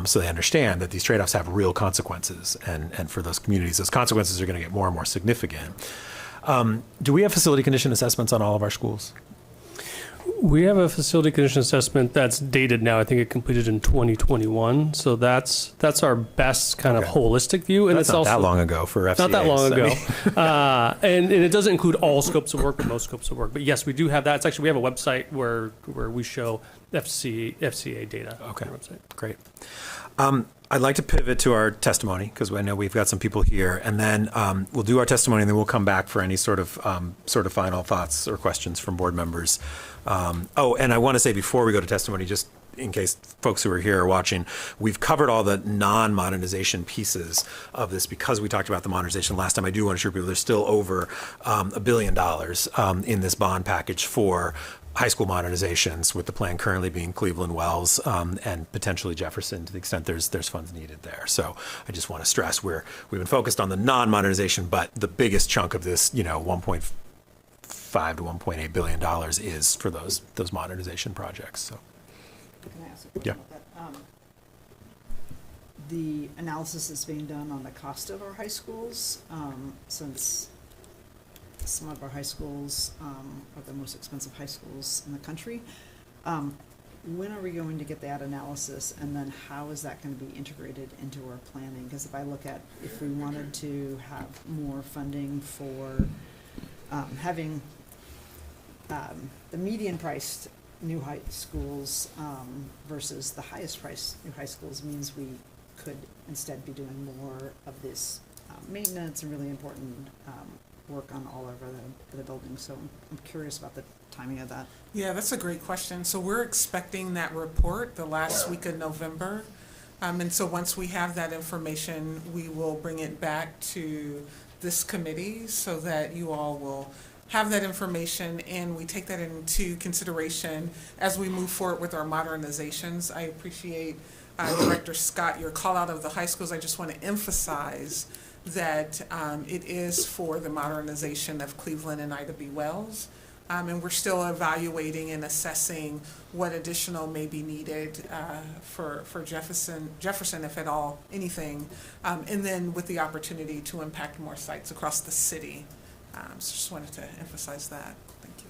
so they understand that these trade-offs have real consequences, and for those communities, those consequences are going to get more and more significant. Do we have facility condition assessments on all of our schools? We have a facility condition assessment that's dated now. I think it completed in 2021. So that's our best kind of holistic view. And That's it's not also that long ago for FCAs. not that long I ago. mean- And it doesn't include all scopes of work, but most scopes of work. But yes, we do have that. It's actually, we have a website where we show FCA data. Okay. On our website. Great. I'd like to pivot to our testimony because I know we've got some people here, and then we'll do our testimony, and then we'll come back for any sort of final thoughts or questions from board members. And I want to say before we go to testimony, just in case folks who are here are watching, we've covered all the non-modernization pieces of this because we talked about the modernization last time. I do want to assure people there's still over $1 billion in this bond package for high school modernizations, with the plan currently being Cleveland, Wells, and potentially Jefferson to the extent there's funds needed there. So I just want to stress we've been focused on the non-modernization, but the biggest chunk of this, $1.5 to $1.8 billion is for those modernization projects. So Can I ask a question about that? The analysis that's being done on the cost of our high schools, since some of our high schools are the most expensive high schools in the country. When are we going to get that analysis, and then how is that going to be integrated into our planning? Because if I look at, if we wanted to have more funding for having the median priced new high schools versus the highest priced new high schools, means we could instead be doing more of this maintenance and really important work on all over the buildings. So I'm curious about the timing of that. Yeah, that's a great question. So we're expecting that report the last week of November. And so once we have that information, we will bring it back to this committee so that you all will have that information, and we take that into consideration as we move forward with our modernizations. I appreciate Director Scott, your call out of the high schools. I just want to emphasize that it is for the modernization of Cleveland and Ida B. Wells. And we're still evaluating and assessing what additional may be needed for Jefferson, if at all, anything. And then with the opportunity to impact more sites across the city. So just wanted to emphasize that. Thank you.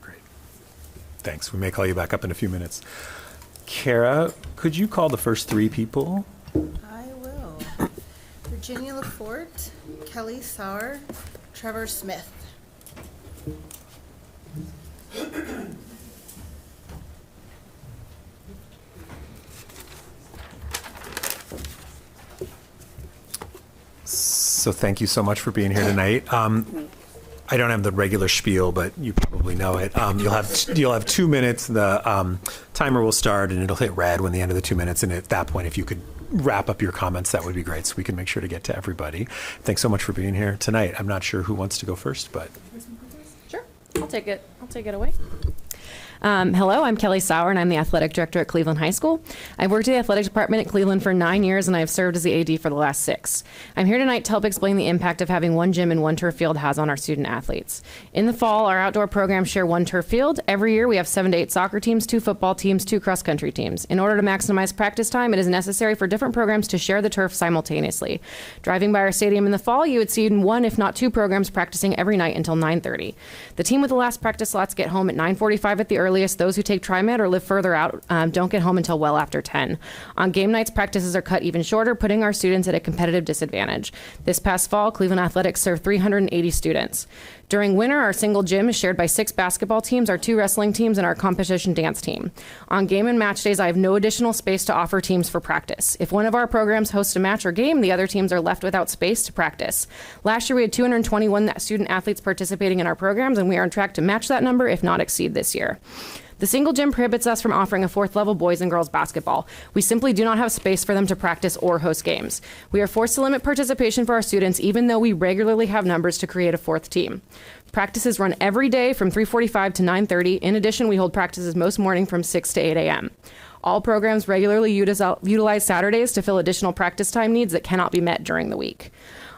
great. Thanks. We may call you back up in a few minutes. Kara, could you call the first three people? I will. Virginia LaForte, Kelly Sauer, Trevor Smith. So thank you so much for being here tonight. I don't have the regular spiel, but you probably know it. You'll have 2 minutes. The timer will start, and it'll hit red when the end of the 2 minutes. And at that point, if you could wrap up your comments, that would be great, so we can make sure to get to everybody. Thanks so much for being here tonight. I'm not sure who wants to go first, but Sure, I'll take it away. Hello, I'm Kelly Sauer, and I'm the athletic director at Cleveland High School. I've worked in the athletic department at Cleveland for 9 years, and I've served as the AD for the last 6. I'm here tonight to help explain the impact of having one gym and one turf field has on our student athletes. In the fall, our outdoor programs share one turf field. Every year, we have 7 to 8 soccer teams, 2 football teams, 2 cross-country teams. In order to maximize practice time, it is necessary for different programs to share the turf simultaneously. Driving by our stadium in the fall, you would see 1, if not 2 programs practicing every night until 9:30. The team with the last practice slots get home at 9:45 at the earliest. Those who take TriMed or live further out don't get home until well after 10. On game nights, practices are cut even shorter, putting our students at a competitive disadvantage. This past fall, Cleveland Athletics served 380 students. During winter, our single gym is shared by 6 basketball teams, our 2 wrestling teams, and our competition dance team. On game and match days, I have no additional space to offer teams for practice. If one of our programs hosts a match or game, the other teams are left without space to practice. Last year, we had 221 student athletes participating in our programs, and we are on track to match that number, if not exceed this year. The single gym prohibits us from offering a 4th level boys and girls basketball. We simply do not have space for them to practice or host games. We are forced to limit participation for our students, even though we regularly have numbers to create a 4th team. Practices run every day from 3:45 to 9:30. In addition, we hold practices most morning from 6 to 8 a.m. All programs regularly utilize Saturdays to fill additional practice time needs that cannot be met during the week.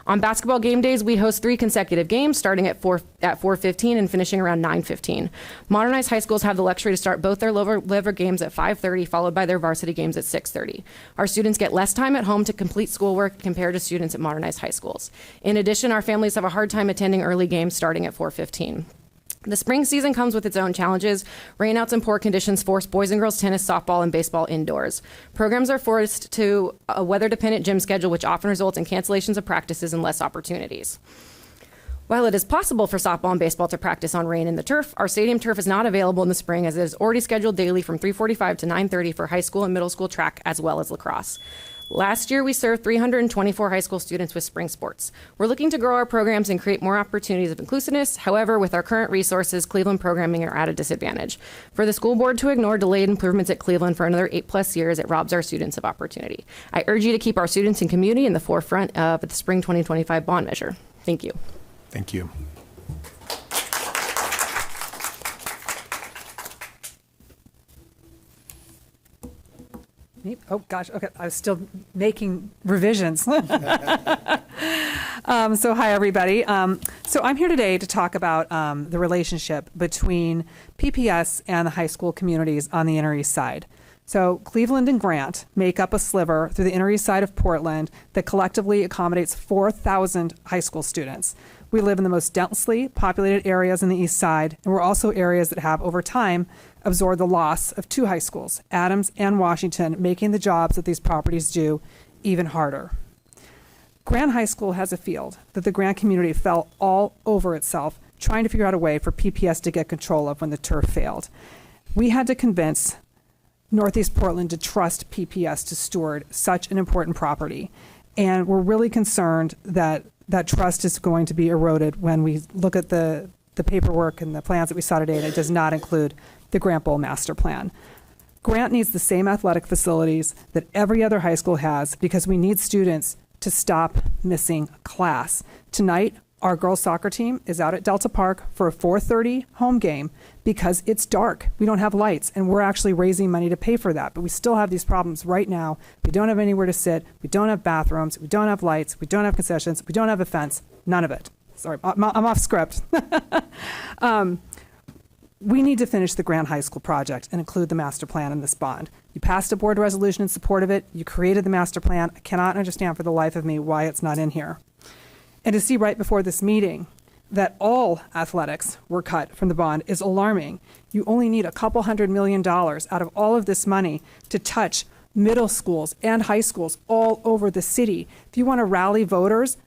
On basketball game days, we host 3 consecutive games, starting at 4:15 and finishing around 9:15. Modernized high schools have the luxury to start both their lower games at 5:30, followed by their varsity games at 6:30. Our students get less time at home to complete schoolwork compared to students at modernized high schools. In addition, our families have a hard time attending early games starting at 4:15. The spring season comes with its own challenges. Rainouts and poor conditions force boys and girls tennis, softball, and baseball indoors. Programs are forced to a weather-dependent gym schedule, which often results in cancellations of practices and less opportunities. While it is possible for softball and baseball to practice on rain in the turf, our stadium turf is not available in the spring, as it is already scheduled daily from 3:45 to 9:30 for high school and middle school track, as well as lacrosse. Last year, we served 324 high school students with spring sports. We're looking to grow our programs and create more opportunities of inclusiveness. However, with our current resources, Cleveland programming are at a disadvantage. For the school board to ignore delayed improvements at Cleveland for another 8+ years, it robs our students of opportunity. I urge you to keep our students and community in the forefront of the spring 2025 bond measure. Thank you. Thank you. Oh, gosh, okay, I was still making revisions. So hi, everybody. So I'm here today to talk about the relationship between PPS and the high school communities on the Inner East Side. So Cleveland and Grant make up a sliver through the Inner East Side of Portland that collectively accommodates 4,000 high school students. We live in the most densely populated areas in the East Side, and we're also areas that have, over time, absorbed the loss of 2 high schools, Adams and Washington, making the jobs that these properties do even harder. Grant High School has a field that the Grant community fell all over itself trying to figure out a way for PPS to get control of when the turf failed. We had to convince Northeast Portland to trust PPS to steward such an important property, and we're really concerned that that trust is going to be eroded when we look at the paperwork and the plans that we saw today, and it does not include the Grant Bowl master plan. Grant needs the same athletic facilities that every other high school has because we need students to stop missing class. Tonight, our girls soccer team is out at Delta Park for a 4:30 home game because it's dark. We don't have lights, and we're actually raising money to pay for that. But we still have these problems right now. We don't have anywhere to sit. We don't have bathrooms. We don't have lights. We don't have concessions. We don't have a fence. None of it. Sorry, I'm off script. We need to finish the Grant High School project and include the master plan in this bond. You passed a board resolution in support of it. You created the master plan. I cannot understand for the life of me why it's not in here. And to see right before this meeting that all athletics were cut from the bond is alarming. You only need a couple $100 million out of all of this money to touch middle schools and high schools all over the city. If you want to rally voters,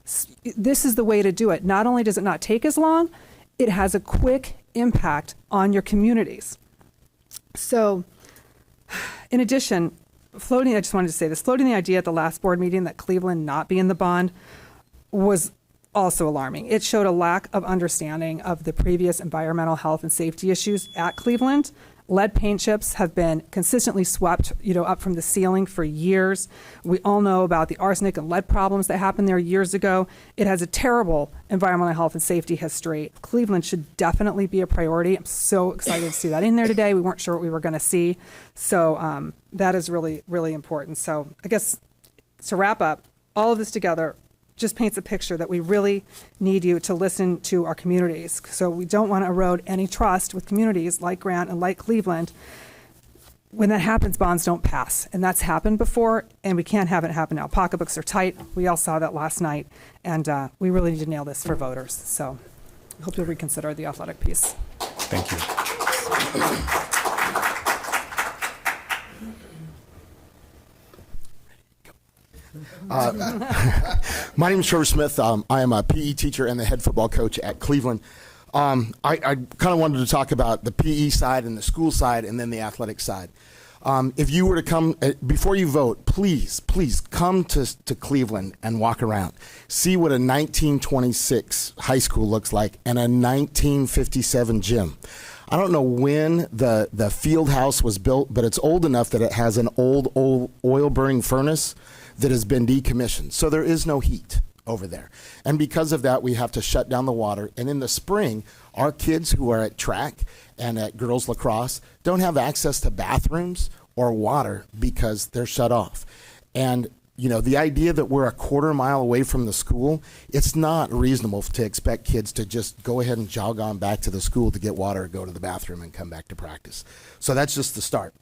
this is the way to do it. Not only does it not take as long, it has a quick impact on your communities. So, in addition, I just wanted to say this, floating the idea at the last board meeting that Cleveland not be in the bond was also alarming. It showed a lack of understanding of the previous environmental health and safety issues at Cleveland. Lead paint chips have been consistently swept, up from the ceiling for years. We all know about the arsenic and lead problems that happened there years ago. It has a terrible environmental health and safety history. Cleveland should definitely be a priority. I'm so excited to see that in there today. We weren't sure what we were going to see. So that is really, really important. So I guess to wrap up, all of this together just paints a picture that we really need you to listen to our communities. So we don't want to erode any trust with communities like Grant and like Cleveland. When that happens, bonds don't pass. And that's happened before, and we can't have it happen now. Pocketbooks are tight. We all saw that last night. And we really need to nail this for voters. So I hope you'll reconsider the athletic piece. Thank you. My name is Trevor Smith. I am a PE teacher and the head football coach at Cleveland. I kind of wanted to talk about the PE side and the school side and then the athletic side. If you were to come, before you vote, please come to Cleveland and walk around. See what a 1926 high school looks like and a 1957 gym. I don't know when the field house was built, but it's old enough that it has an old oil-burning furnace that has been decommissioned. So there is no heat over there. And because of that, we have to shut down the water. And in the spring, our kids who are at track and at girls lacrosse don't have access to bathrooms or water because they're shut off. And You know, the idea that we're a quarter mile away from the school, it's not reasonable to expect kids to just go ahead and jog on back to the school to get water, go to the bathroom, and come back to practice. So that's just the start.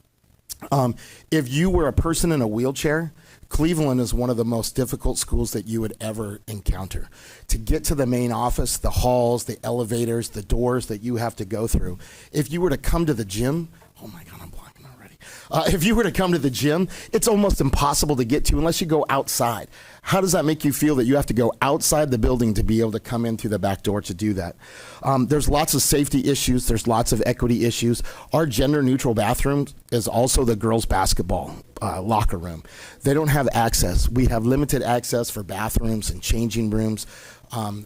If you were a person in a wheelchair, Cleveland is one of the most difficult schools that you would ever encounter. To get to the main office, the halls, the elevators, the doors that you have to go through. If you were to come to the gym, oh my God, I'm blocking already. If you were to come to the gym, it's almost impossible to get to unless you go outside. How does that make you feel that you have to go outside the building to be able to come in through the back door to do that? There's lots of safety issues. There's lots of equity issues. Our gender-neutral bathroom is also the girls' basketball locker room. They don't have access. We have limited access for bathrooms and changing rooms.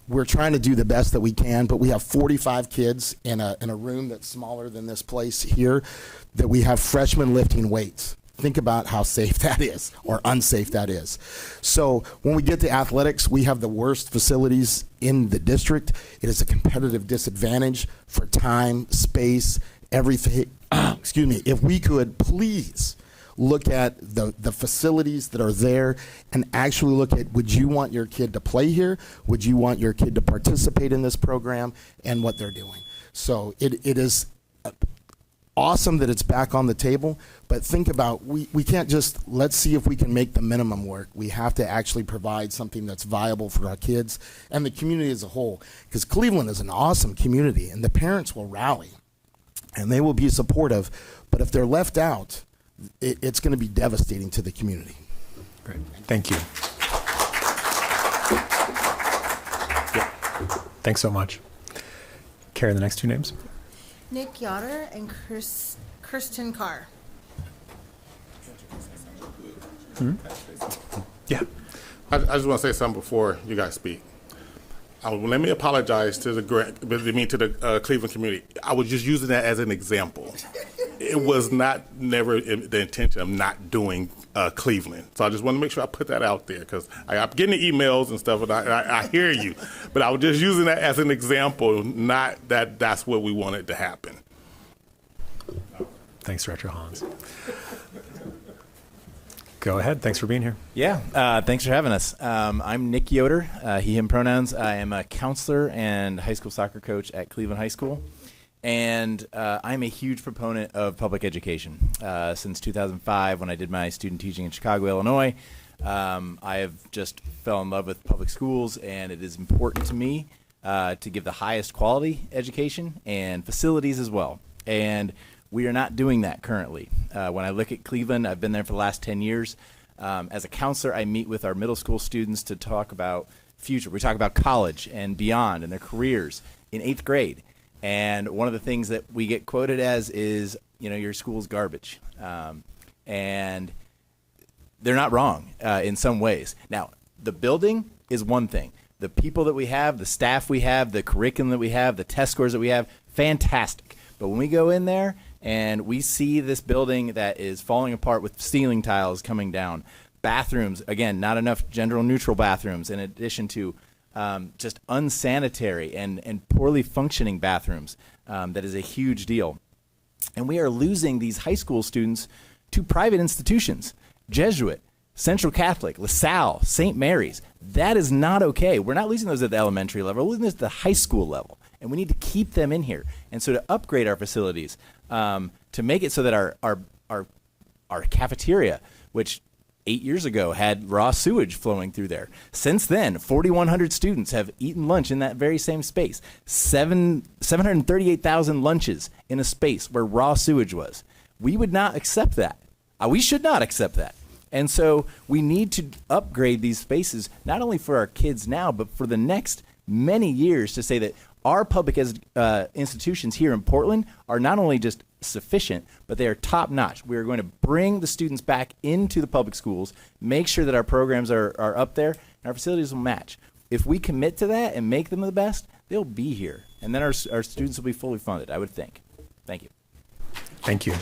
We're trying to do the best that we can, but we have 45 kids in a room that's smaller than this place here that we have freshmen lifting weights. Think about how safe that is or unsafe that is. So when we get to athletics, we have the worst facilities in the district. It is a competitive disadvantage for time, space, everything. Excuse me. If we could please look at the facilities that are there and actually look at, would you want your kid to play here? Would you want your kid to participate in this program and what they're doing? So it is awesome that it's back on the table, but think about, we can't just, let's see if we can make the minimum work. We have to actually provide something that's viable for our kids and the community as a whole, because Cleveland is an awesome community and the parents will rally and they will be supportive, but if they're left out, it's going to be devastating to the community. Great, thank you. Yeah. Thanks so much. Carrie, the next two names. Nick Yoder and Kirsten Carr. Yeah. I just want to say something before you guys speak. Let me apologize to the Cleveland community. I was just using that as an example. It was never the intention of not doing Cleveland. So I just want to make sure I put that out there because I'm getting the emails and stuff, and I hear you. But I was just using that as an example, not that that's what we wanted to happen. Thanks, Director Hollins. Go ahead. Thanks for being here. Yeah, thanks for having us. I'm Nick Yoder, he, him pronouns. I am a counselor and high school soccer coach at Cleveland High School. And I'm a huge proponent of public education. Since 2005, when I did my student teaching in Chicago, Illinois, I have just fell in love with public schools, and it is important to me to give the highest quality education and facilities as well. And we are not doing that currently. When I look at Cleveland, I've been there for the last 10 years. As a counselor, I meet with our middle school students to talk about future. We talk about college and beyond and their careers in 8th grade. And one of the things that we get quoted as is, you know, your school's garbage. And they're not wrong in some ways. Now, the building is one thing. The people that we have, the staff we have, the curriculum that we have, the test scores that we have, fantastic. But when we go in there and we see this building that is falling apart with ceiling tiles coming down, bathrooms, again, not enough gender-neutral bathrooms in addition to just unsanitary and poorly functioning bathrooms. That is a huge deal. And we are losing these high school students to private institutions, Jesuit, Central Catholic, LaSalle, St. Mary's. That is not okay. We're not losing those at the elementary level. We're losing those at the high school level. And we need to keep them in here. And so to upgrade our facilities, to make it so that our cafeteria, which 8 years ago had raw sewage flowing through there. Since then, 4,100 students have eaten lunch in that very same space. 738,000 lunches in a space where raw sewage was. We would not accept that. We should not accept that. And so we need to upgrade these spaces, not only for our kids now, but for the next many years, to say that our public institutions here in Portland are not only just sufficient, but they are top notch. We are going to bring the students back into the public schools, make sure that our programs are up there, and our facilities will match. If we commit to that and make them the best, they'll be here. And then our students will be fully funded, I would think. Thank you. Thank you.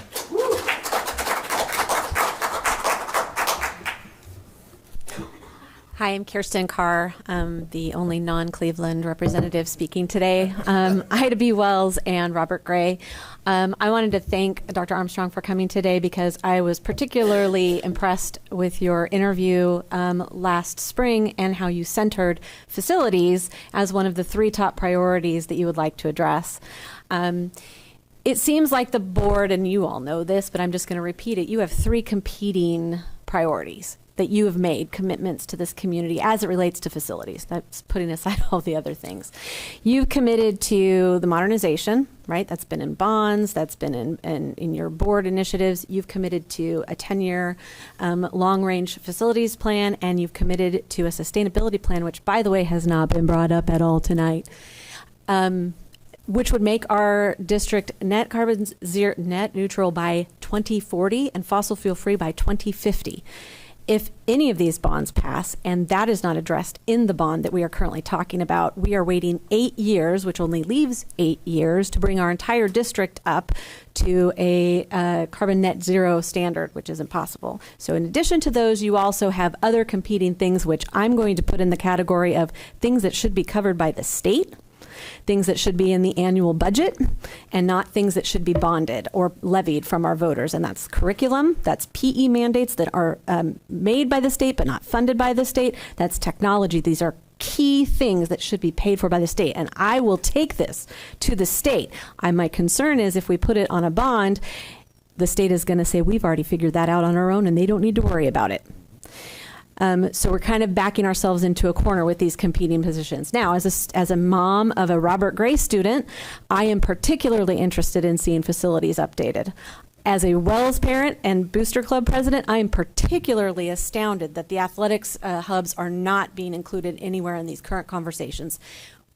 Hi, I'm Kirsten Carr. I'm the only non-Cleveland representative speaking today. Ida B. Wells and Robert Gray. I wanted to thank Dr. Armstrong for coming today because I was particularly impressed with your interview last spring and how you centered facilities as one of the 3 top priorities that you would like to address. It seems like the board, and you all know this, but I'm just going to repeat it, you have 3 competing priorities that you have made commitments to this community as it relates to facilities. That's putting aside all the other things. You've committed to the modernization, right? That's been in bonds, that's been in your board initiatives. You've committed to a 10-year long-range facilities plan, and you've committed to a sustainability plan, which, by the way, has not been brought up at all tonight. Which would make our district net neutral by 2040 and fossil fuel free by 2050. If any of these bonds pass, and that is not addressed in the bond that we are currently talking about, we are waiting 8 years, which only leaves 8 years, to bring our entire district up to a carbon net zero standard, which is impossible. So in addition to those, you also have other competing things, which I'm going to put in the category of things that should be covered by the state, things that should be in the annual budget, and not things that should be bonded or levied from our voters. And that's curriculum, that's PE mandates that are made by the state but not funded by the state, that's technology. These are key things that should be paid for by the state. And I will take this to the state. My concern is if we put it on a bond, the state is going to say, we've already figured that out on our own and they don't need to worry about it. So we're kind of backing ourselves into a corner with these competing positions. Now, as a mom of a Robert Gray student, I am particularly interested in seeing facilities updated. As a Wells parent and Booster Club president, I am particularly astounded that the athletics hubs are not being included anywhere in these current conversations.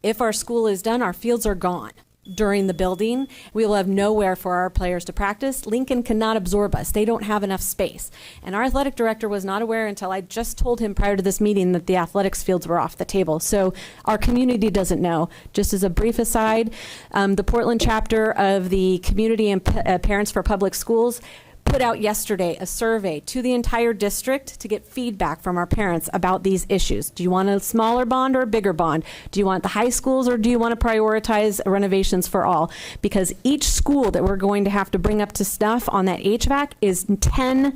If our school is done, our fields are gone. During the building, we will have nowhere for our players to practice. Lincoln cannot absorb us. They don't have enough space. And our athletic director was not aware until I just told him prior to this meeting that the athletics fields were off the table. So our community doesn't know. Just as a brief aside, the Portland chapter of the Community and Parents for Public Schools put out yesterday a survey to the entire district to get feedback from our parents about these issues. Do you want a smaller bond or a bigger bond? Do you want the high schools or do you want to prioritize renovations for all? Because each school that we're going to have to bring up to snuff on that HVAC is $10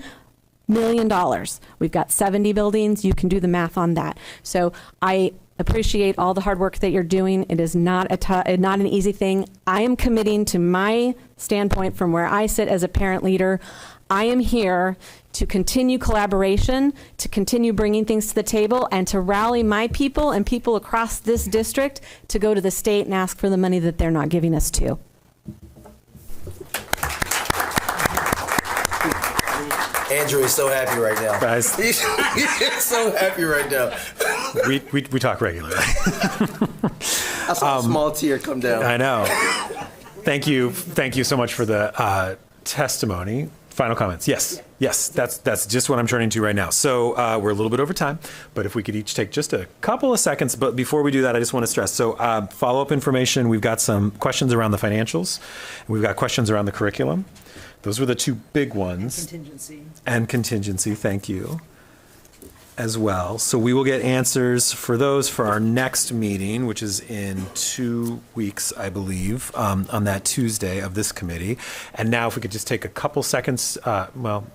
million. We've got 70 buildings. You can do the math on that. So I appreciate all the hard work that you're doing. It is not an easy thing. I am committing to my standpoint from where I sit as a parent leader. I am here to continue collaboration, to continue bringing things to the table, and to rally my people and people across this district to go to the state and ask for the money that they're not giving us to. Andrew is so happy right now. Guys. He's so happy right now. We talk regularly. I saw a small tear come down. I know. Thank you so much for the testimony. Final comments. Yes, that's just what I'm turning to right now. So we're a little bit over time, but if we could each take just a couple of seconds. But before we do that, I just want to stress, so follow-up information, we've got some questions around the financials, and we've got questions around the curriculum. Those were the 2 big ones. And contingency, thank you, as well. So we will get answers for those for our next meeting, which is in 2 weeks, I believe, on that Tuesday of this committee. And now if we could just take a couple seconds,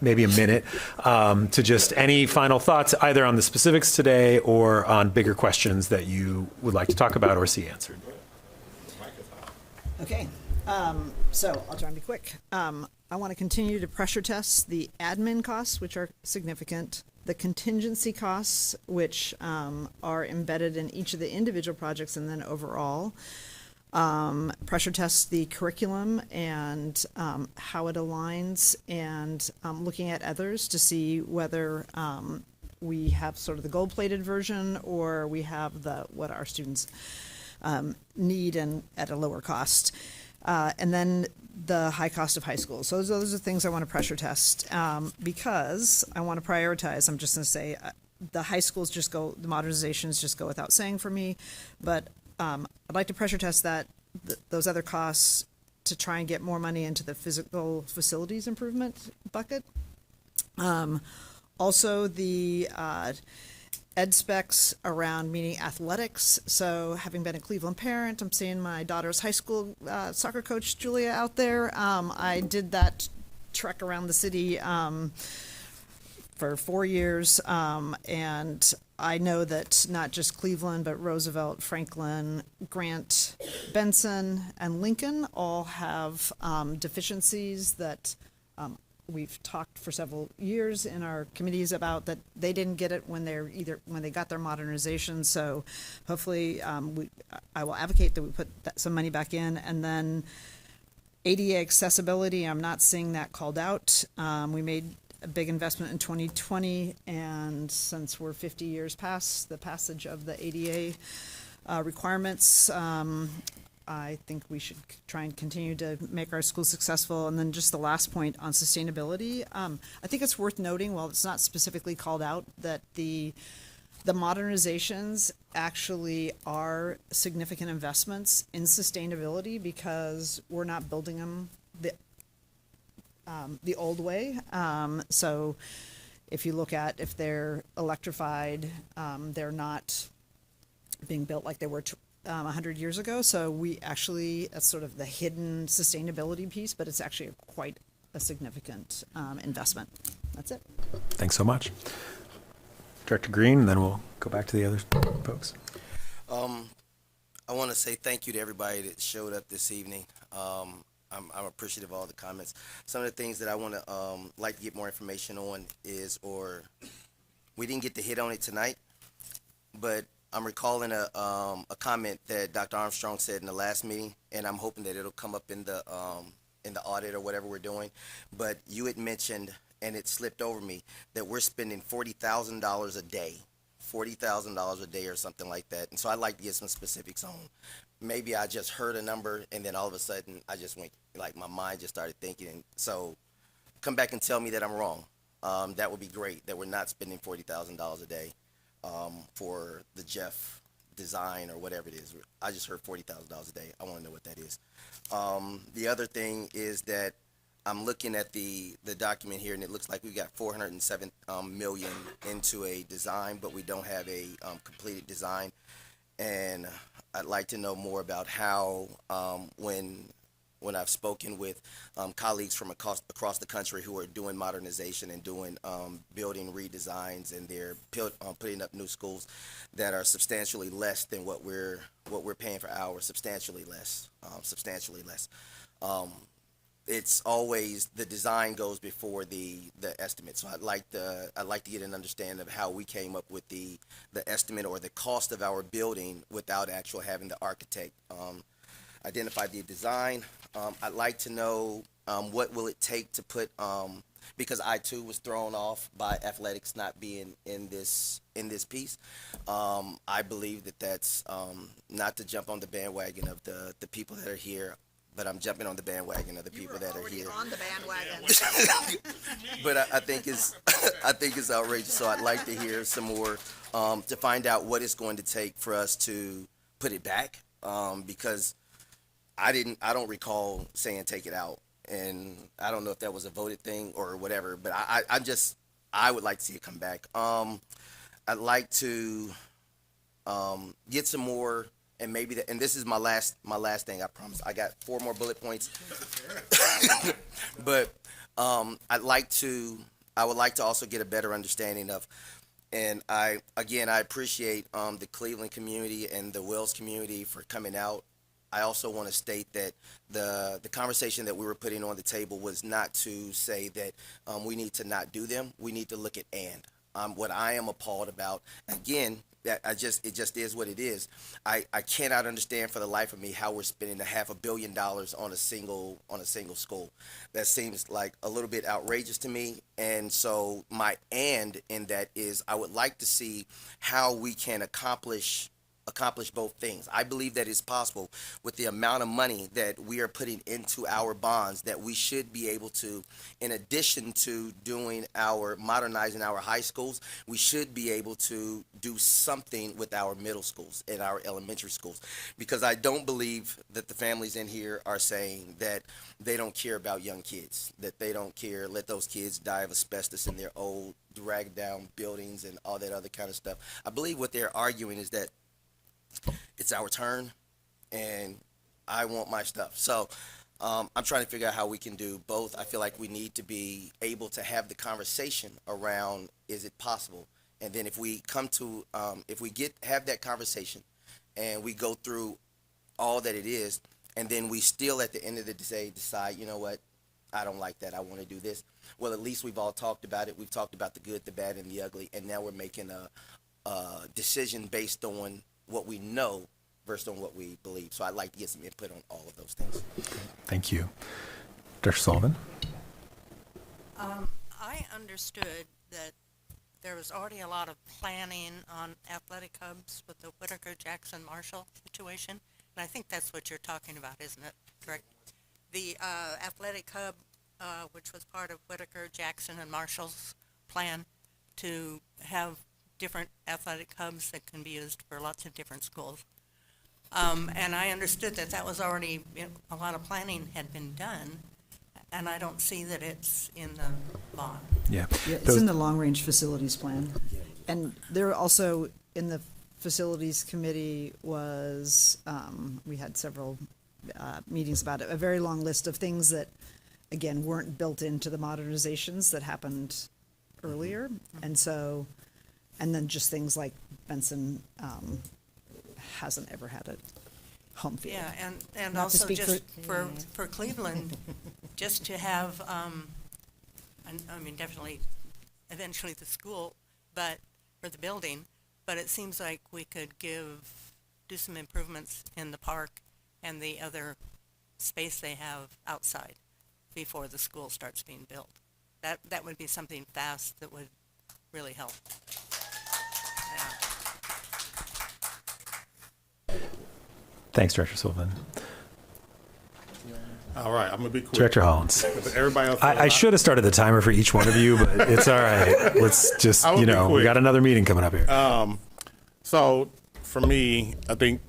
maybe a minute, to just any final thoughts, either on the specifics today or on bigger questions that you would like to talk about or see answered. Okay, so I'll try and be quick. I want to continue to pressure test the admin costs, which are significant, the contingency costs, which are embedded in each of the individual projects and then overall. Pressure test the curriculum and how it aligns, and looking at others to see whether we have sort of the gold-plated version or we have what our students need and at a lower cost. And then the high cost of high school. So those are things I want to pressure test because I want to prioritize. I'm just going to say the high schools the modernizations just go without saying for me, but I'd like to pressure test those other costs to try and get more money into the physical facilities improvement bucket. Also, the ed specs around meeting athletics. So having been a Cleveland parent, I'm seeing my daughter's high school soccer coach, Julia, out there. I did that trek around the city for 4 years, and I know that not just Cleveland, but Roosevelt, Franklin, Grant, Benson, and Lincoln all have deficiencies that we've talked for several years in our committees about, that they didn't get it when they got their modernization. So hopefully I will advocate that we put some money back in. And then ADA accessibility, I'm not seeing that called out. We made a big investment in 2020, and since we're 50 years past the passage of the ADA requirements, I think we should try and continue to make our schools successful. And then just the last point on sustainability, I think it's worth noting, while it's not specifically called out, that the modernizations actually are significant investments in sustainability, because we're not building them the old way. So if you look at, if they're electrified, they're not being built like they were 100 years ago. So we actually, that's sort of the hidden sustainability piece, but it's actually quite a significant investment. That's it. Thanks so much. Director Green, and then we'll go back to the other folks. I want to say thank you to everybody that showed up this evening. I'm appreciative of all the comments. Some of the things that I want to like to get more information on is, or we didn't get to hit on it tonight, but I'm recalling a comment that Dr. Armstrong said in the last meeting, and I'm hoping that it'll come up in the audit or whatever we're doing. But you had mentioned, and it slipped over me, that we're spending $40,000 a day, $40,000 a day or something like that. And so I'd like to get some specifics on. Maybe I just heard a number, and then all of a sudden I just went, like my mind just started thinking. And so come back and tell me that I'm wrong. That would be great, that we're not spending $40,000 a day for the Jeff design or whatever it is. I just heard $40,000 a day. I want to know what that is. The other thing is that I'm looking at the document here, and it looks like we got $407 million into a design, but we don't have a completed design. And I'd like to know more about how, when I've spoken with colleagues from across the country who are doing modernization and doing building redesigns, and they're putting up new schools that are substantially less than what we're paying for ours, substantially less. It's always the design goes before the estimate. So I'd like to get an understanding of how we came up with the estimate or the cost of our building without actually having the architect identify the design. I'd like to know what will it take to put, because I too was thrown off by athletics not being in this piece. I believe that that's not to jump on the bandwagon of the people that are here, but I'm jumping on the bandwagon of the people that are here. On the bandwagon. But I think it's outrageous. So I'd like to hear some more to find out what it's going to take for us to put it back, because I don't recall saying take it out, and I don't know if that was a voted thing or whatever. But I would like to see it come back. I'd like to get some more. And maybe and this is my last thing, I promise. I got 4 more bullet points. But I would like to also get a better understanding of, and I appreciate the Cleveland community and the Wells community for coming out. I also want to state that the conversation that we were putting on the table was not to say that we need to not do them. We need to look at what I am appalled about, again, that it just is what it is. I cannot understand for the life of me how we're spending $500 million on a single school. That seems like a little bit outrageous to me. And so my in that is, I would like to see how we can accomplish accomplish both things. I believe that it's possible with the amount of money that we are putting into our bonds that we should be able to, in addition to modernizing our high schools, we should be able to do something with our middle schools and our elementary schools. Because I don't believe that the families in here are saying that they don't care about young kids, that they don't care, let those kids die of asbestos in their old dragged down buildings and all that other kind of stuff. I believe what they're arguing is that it's our turn and I want my stuff. So I'm trying to figure out how we can do both. I feel like we need to be able to have the conversation around, is it possible? And then if we come to, have that conversation and we go through all that it is, and then we still at the end of the day decide, you know what, I don't like that, I want to do this. Well, at least we've all talked about it. We've talked about the good, the bad, and the ugly, and now we're making a decision based on what we know versus on what we believe. So I'd like to get some input on all of those things. Thank you. Dr. Sullivan? I understood that there was already a lot of planning on athletic hubs with the Whitaker-Jackson-Marshall situation, and I think that's what you're talking about, isn't it? Correct? The athletic hub, which was part of Whitaker-Jackson and Marshall's plan to have different athletic hubs that can be used for lots of different schools. And I understood that that was already, a lot of planning had been done, and I don't see that it's in the bond. Yeah. It's in the long-range facilities plan. And there also, in the facilities committee was, we had several meetings about it, a very long list of things that, again, weren't built into the modernizations that happened earlier. And so, and then just things like Benson hasn't ever had a home field. Yeah, and Not to also speak just for Cleveland, just to have, I mean, definitely, eventually the school, but, for the building, but it seems like we could do some improvements in the park and the other space they have outside before the school starts being built. That would be something fast that would really help. Thanks, Director Sullivan. All right, I'm gonna be quick. Director Hollins. Everybody else. I should have started the timer for each one of you, but it's all right. Let's just, we got another meeting coming up here. So for me, I think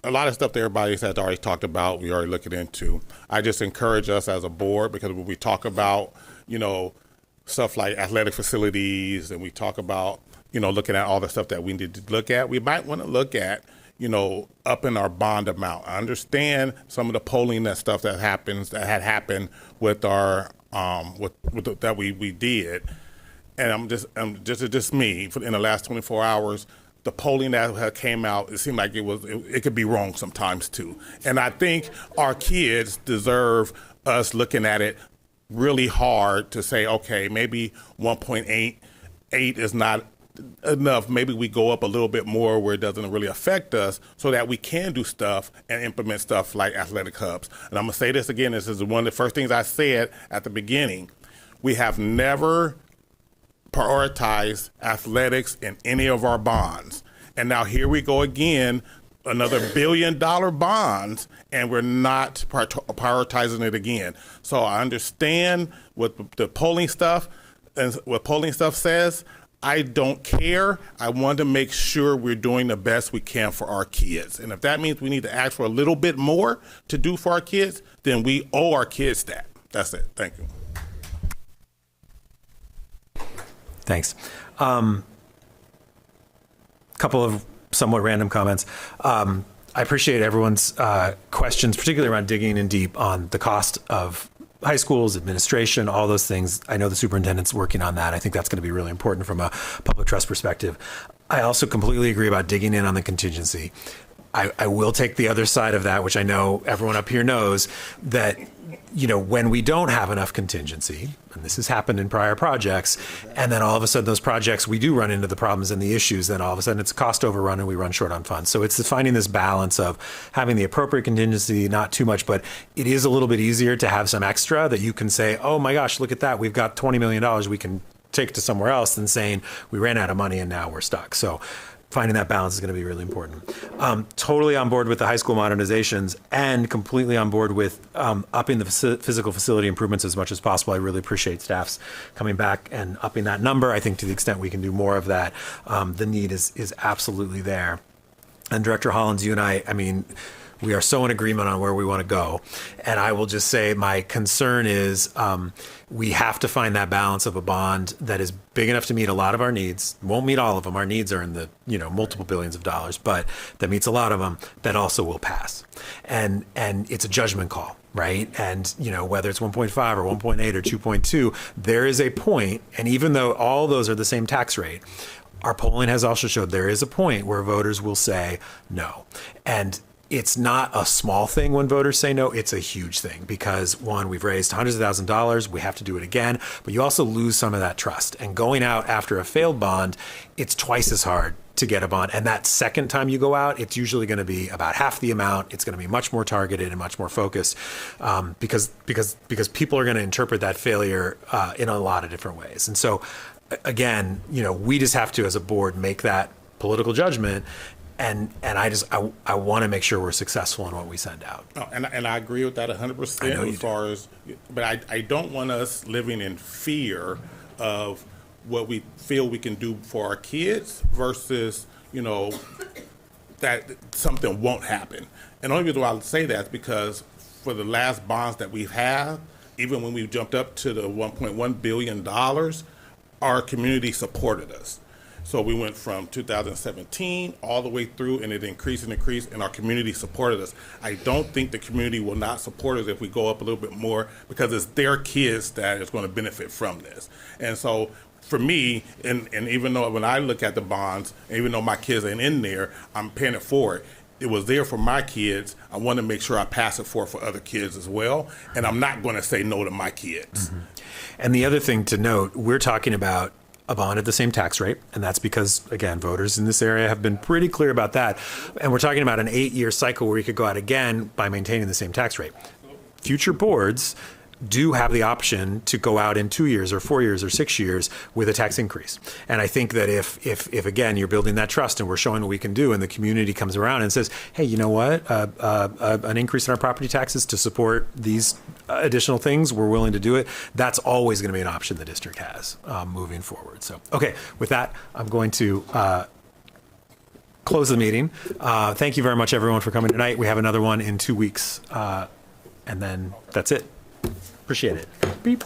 a lot of stuff that everybody has already talked about, we already looking into. I just encourage us as a board, because when we talk about, stuff like athletic facilities, and we talk about, looking at all the stuff that we need to look at, we might want to look at, upping our bond amount. I understand some of the polling that had happened with our, that we did. And just me, in the last 24 hours, the polling that had came out, it seemed like it could be wrong sometimes too. And I think our kids deserve us looking at it really hard to say, okay, maybe 1.88 is not enough. Maybe we go up a little bit more where it doesn't really affect us, so that we can do stuff and implement stuff like athletic hubs. And I'm gonna say this again, this is one of the first things I said at the beginning. We have never prioritize athletics in any of our bonds. And now here we go again, another $1 billion bonds, and we're not prioritizing it again. So I understand what the polling stuff and what polling stuff says. I don't care. I want to make sure we're doing the best we can for our kids. And if that means we need to ask for a little bit more to do for our kids, then we owe our kids that. That's it. Thank you. Thanks. Couple of somewhat random comments. I appreciate everyone's questions, particularly around digging in deep on the cost of high schools, administration, all those things. I know the superintendent's working on that. I think that's going to be really important from a public trust perspective. I also completely agree about digging in on the contingency. I will take the other side of that, which I know everyone up here knows, that when we don't have enough contingency, and this has happened in prior projects, and then all of a sudden those projects, we do run into the problems and the issues, then all of a sudden it's a cost overrun and we run short on funds. So it's finding this balance of having the appropriate contingency, not too much, but it is a little bit easier to have some extra that you can say, oh my gosh, look at that, we've got $20 million we can take to somewhere else, than saying we ran out of money and now we're stuck. So finding that balance is going to be really important. Totally on board with the high school modernizations and completely on board with upping the physical facility improvements as much as possible. I really appreciate staff's coming back and upping that number. I think to the extent we can do more of that, the need is absolutely there. And Director Hollins, you and I mean, we are so in agreement on where we want to go. And I will just say my concern is we have to find that balance of a bond that is big enough to meet a lot of our needs. Won't meet all of them. Our needs are in the multiple billions of dollars, but that meets a lot of them that also will pass. And it's a judgment call, right? And whether it's 1.5 or 1.8 or 2.2, there is a point, and even though all those are the same tax rate, our polling has also showed there is a point where voters will say no. And it's not a small thing when voters say no, it's a huge thing because one, we've raised hundreds of thousands of dollars, we have to do it again, but you also lose some of that trust. And going out after a failed bond, it's twice as hard to get a bond. And that second time you go out, it's usually going to be about half the amount. It's going to be much more targeted and much more focused because people are going to interpret that failure in a lot of different ways. And so again, we just have to, as a board, make that political judgment. And I want to make sure we're successful in what we send out. Oh, and I agree with that 100% as far as, but I don't want us living in fear of what we feel we can do for our kids versus, that something won't happen. And the only reason why I say that is because for the last bonds that we've had, even when we jumped up to the $1.1 billion, our community supported us. So we went from 2017 all the way through, and it increased and increased, and our community supported us. I don't think the community will not support us if we go up a little bit more because it's their kids that is going to benefit from this. And so for me, and even though when I look at the bonds, even though my kids ain't in there, I'm paying it forward. It was there for my kids. I want to make sure I pass it for other kids as well. And I'm not going to say no to my kids. Mm-hmm. And the other thing to note, we're talking about a bond at the same tax rate. And that's because, again, voters in this area have been pretty clear about that. And we're talking about an 8-year cycle where you could go out again by maintaining the same tax rate. Future boards do have the option to go out in 2 years or 4 years or 6 years with a tax increase. And I think that if again, you're building that trust and we're showing what we can do and the community comes around and says, hey, you know what, an increase in our property taxes to support these additional things, we're willing to do it. That's always going to be an option the district has moving forward. So, okay, with that, I'm going to close the meeting. Thank you very much, everyone, for coming tonight. We have another one in 2 weeks. And then that's it. Appreciate it. Beep.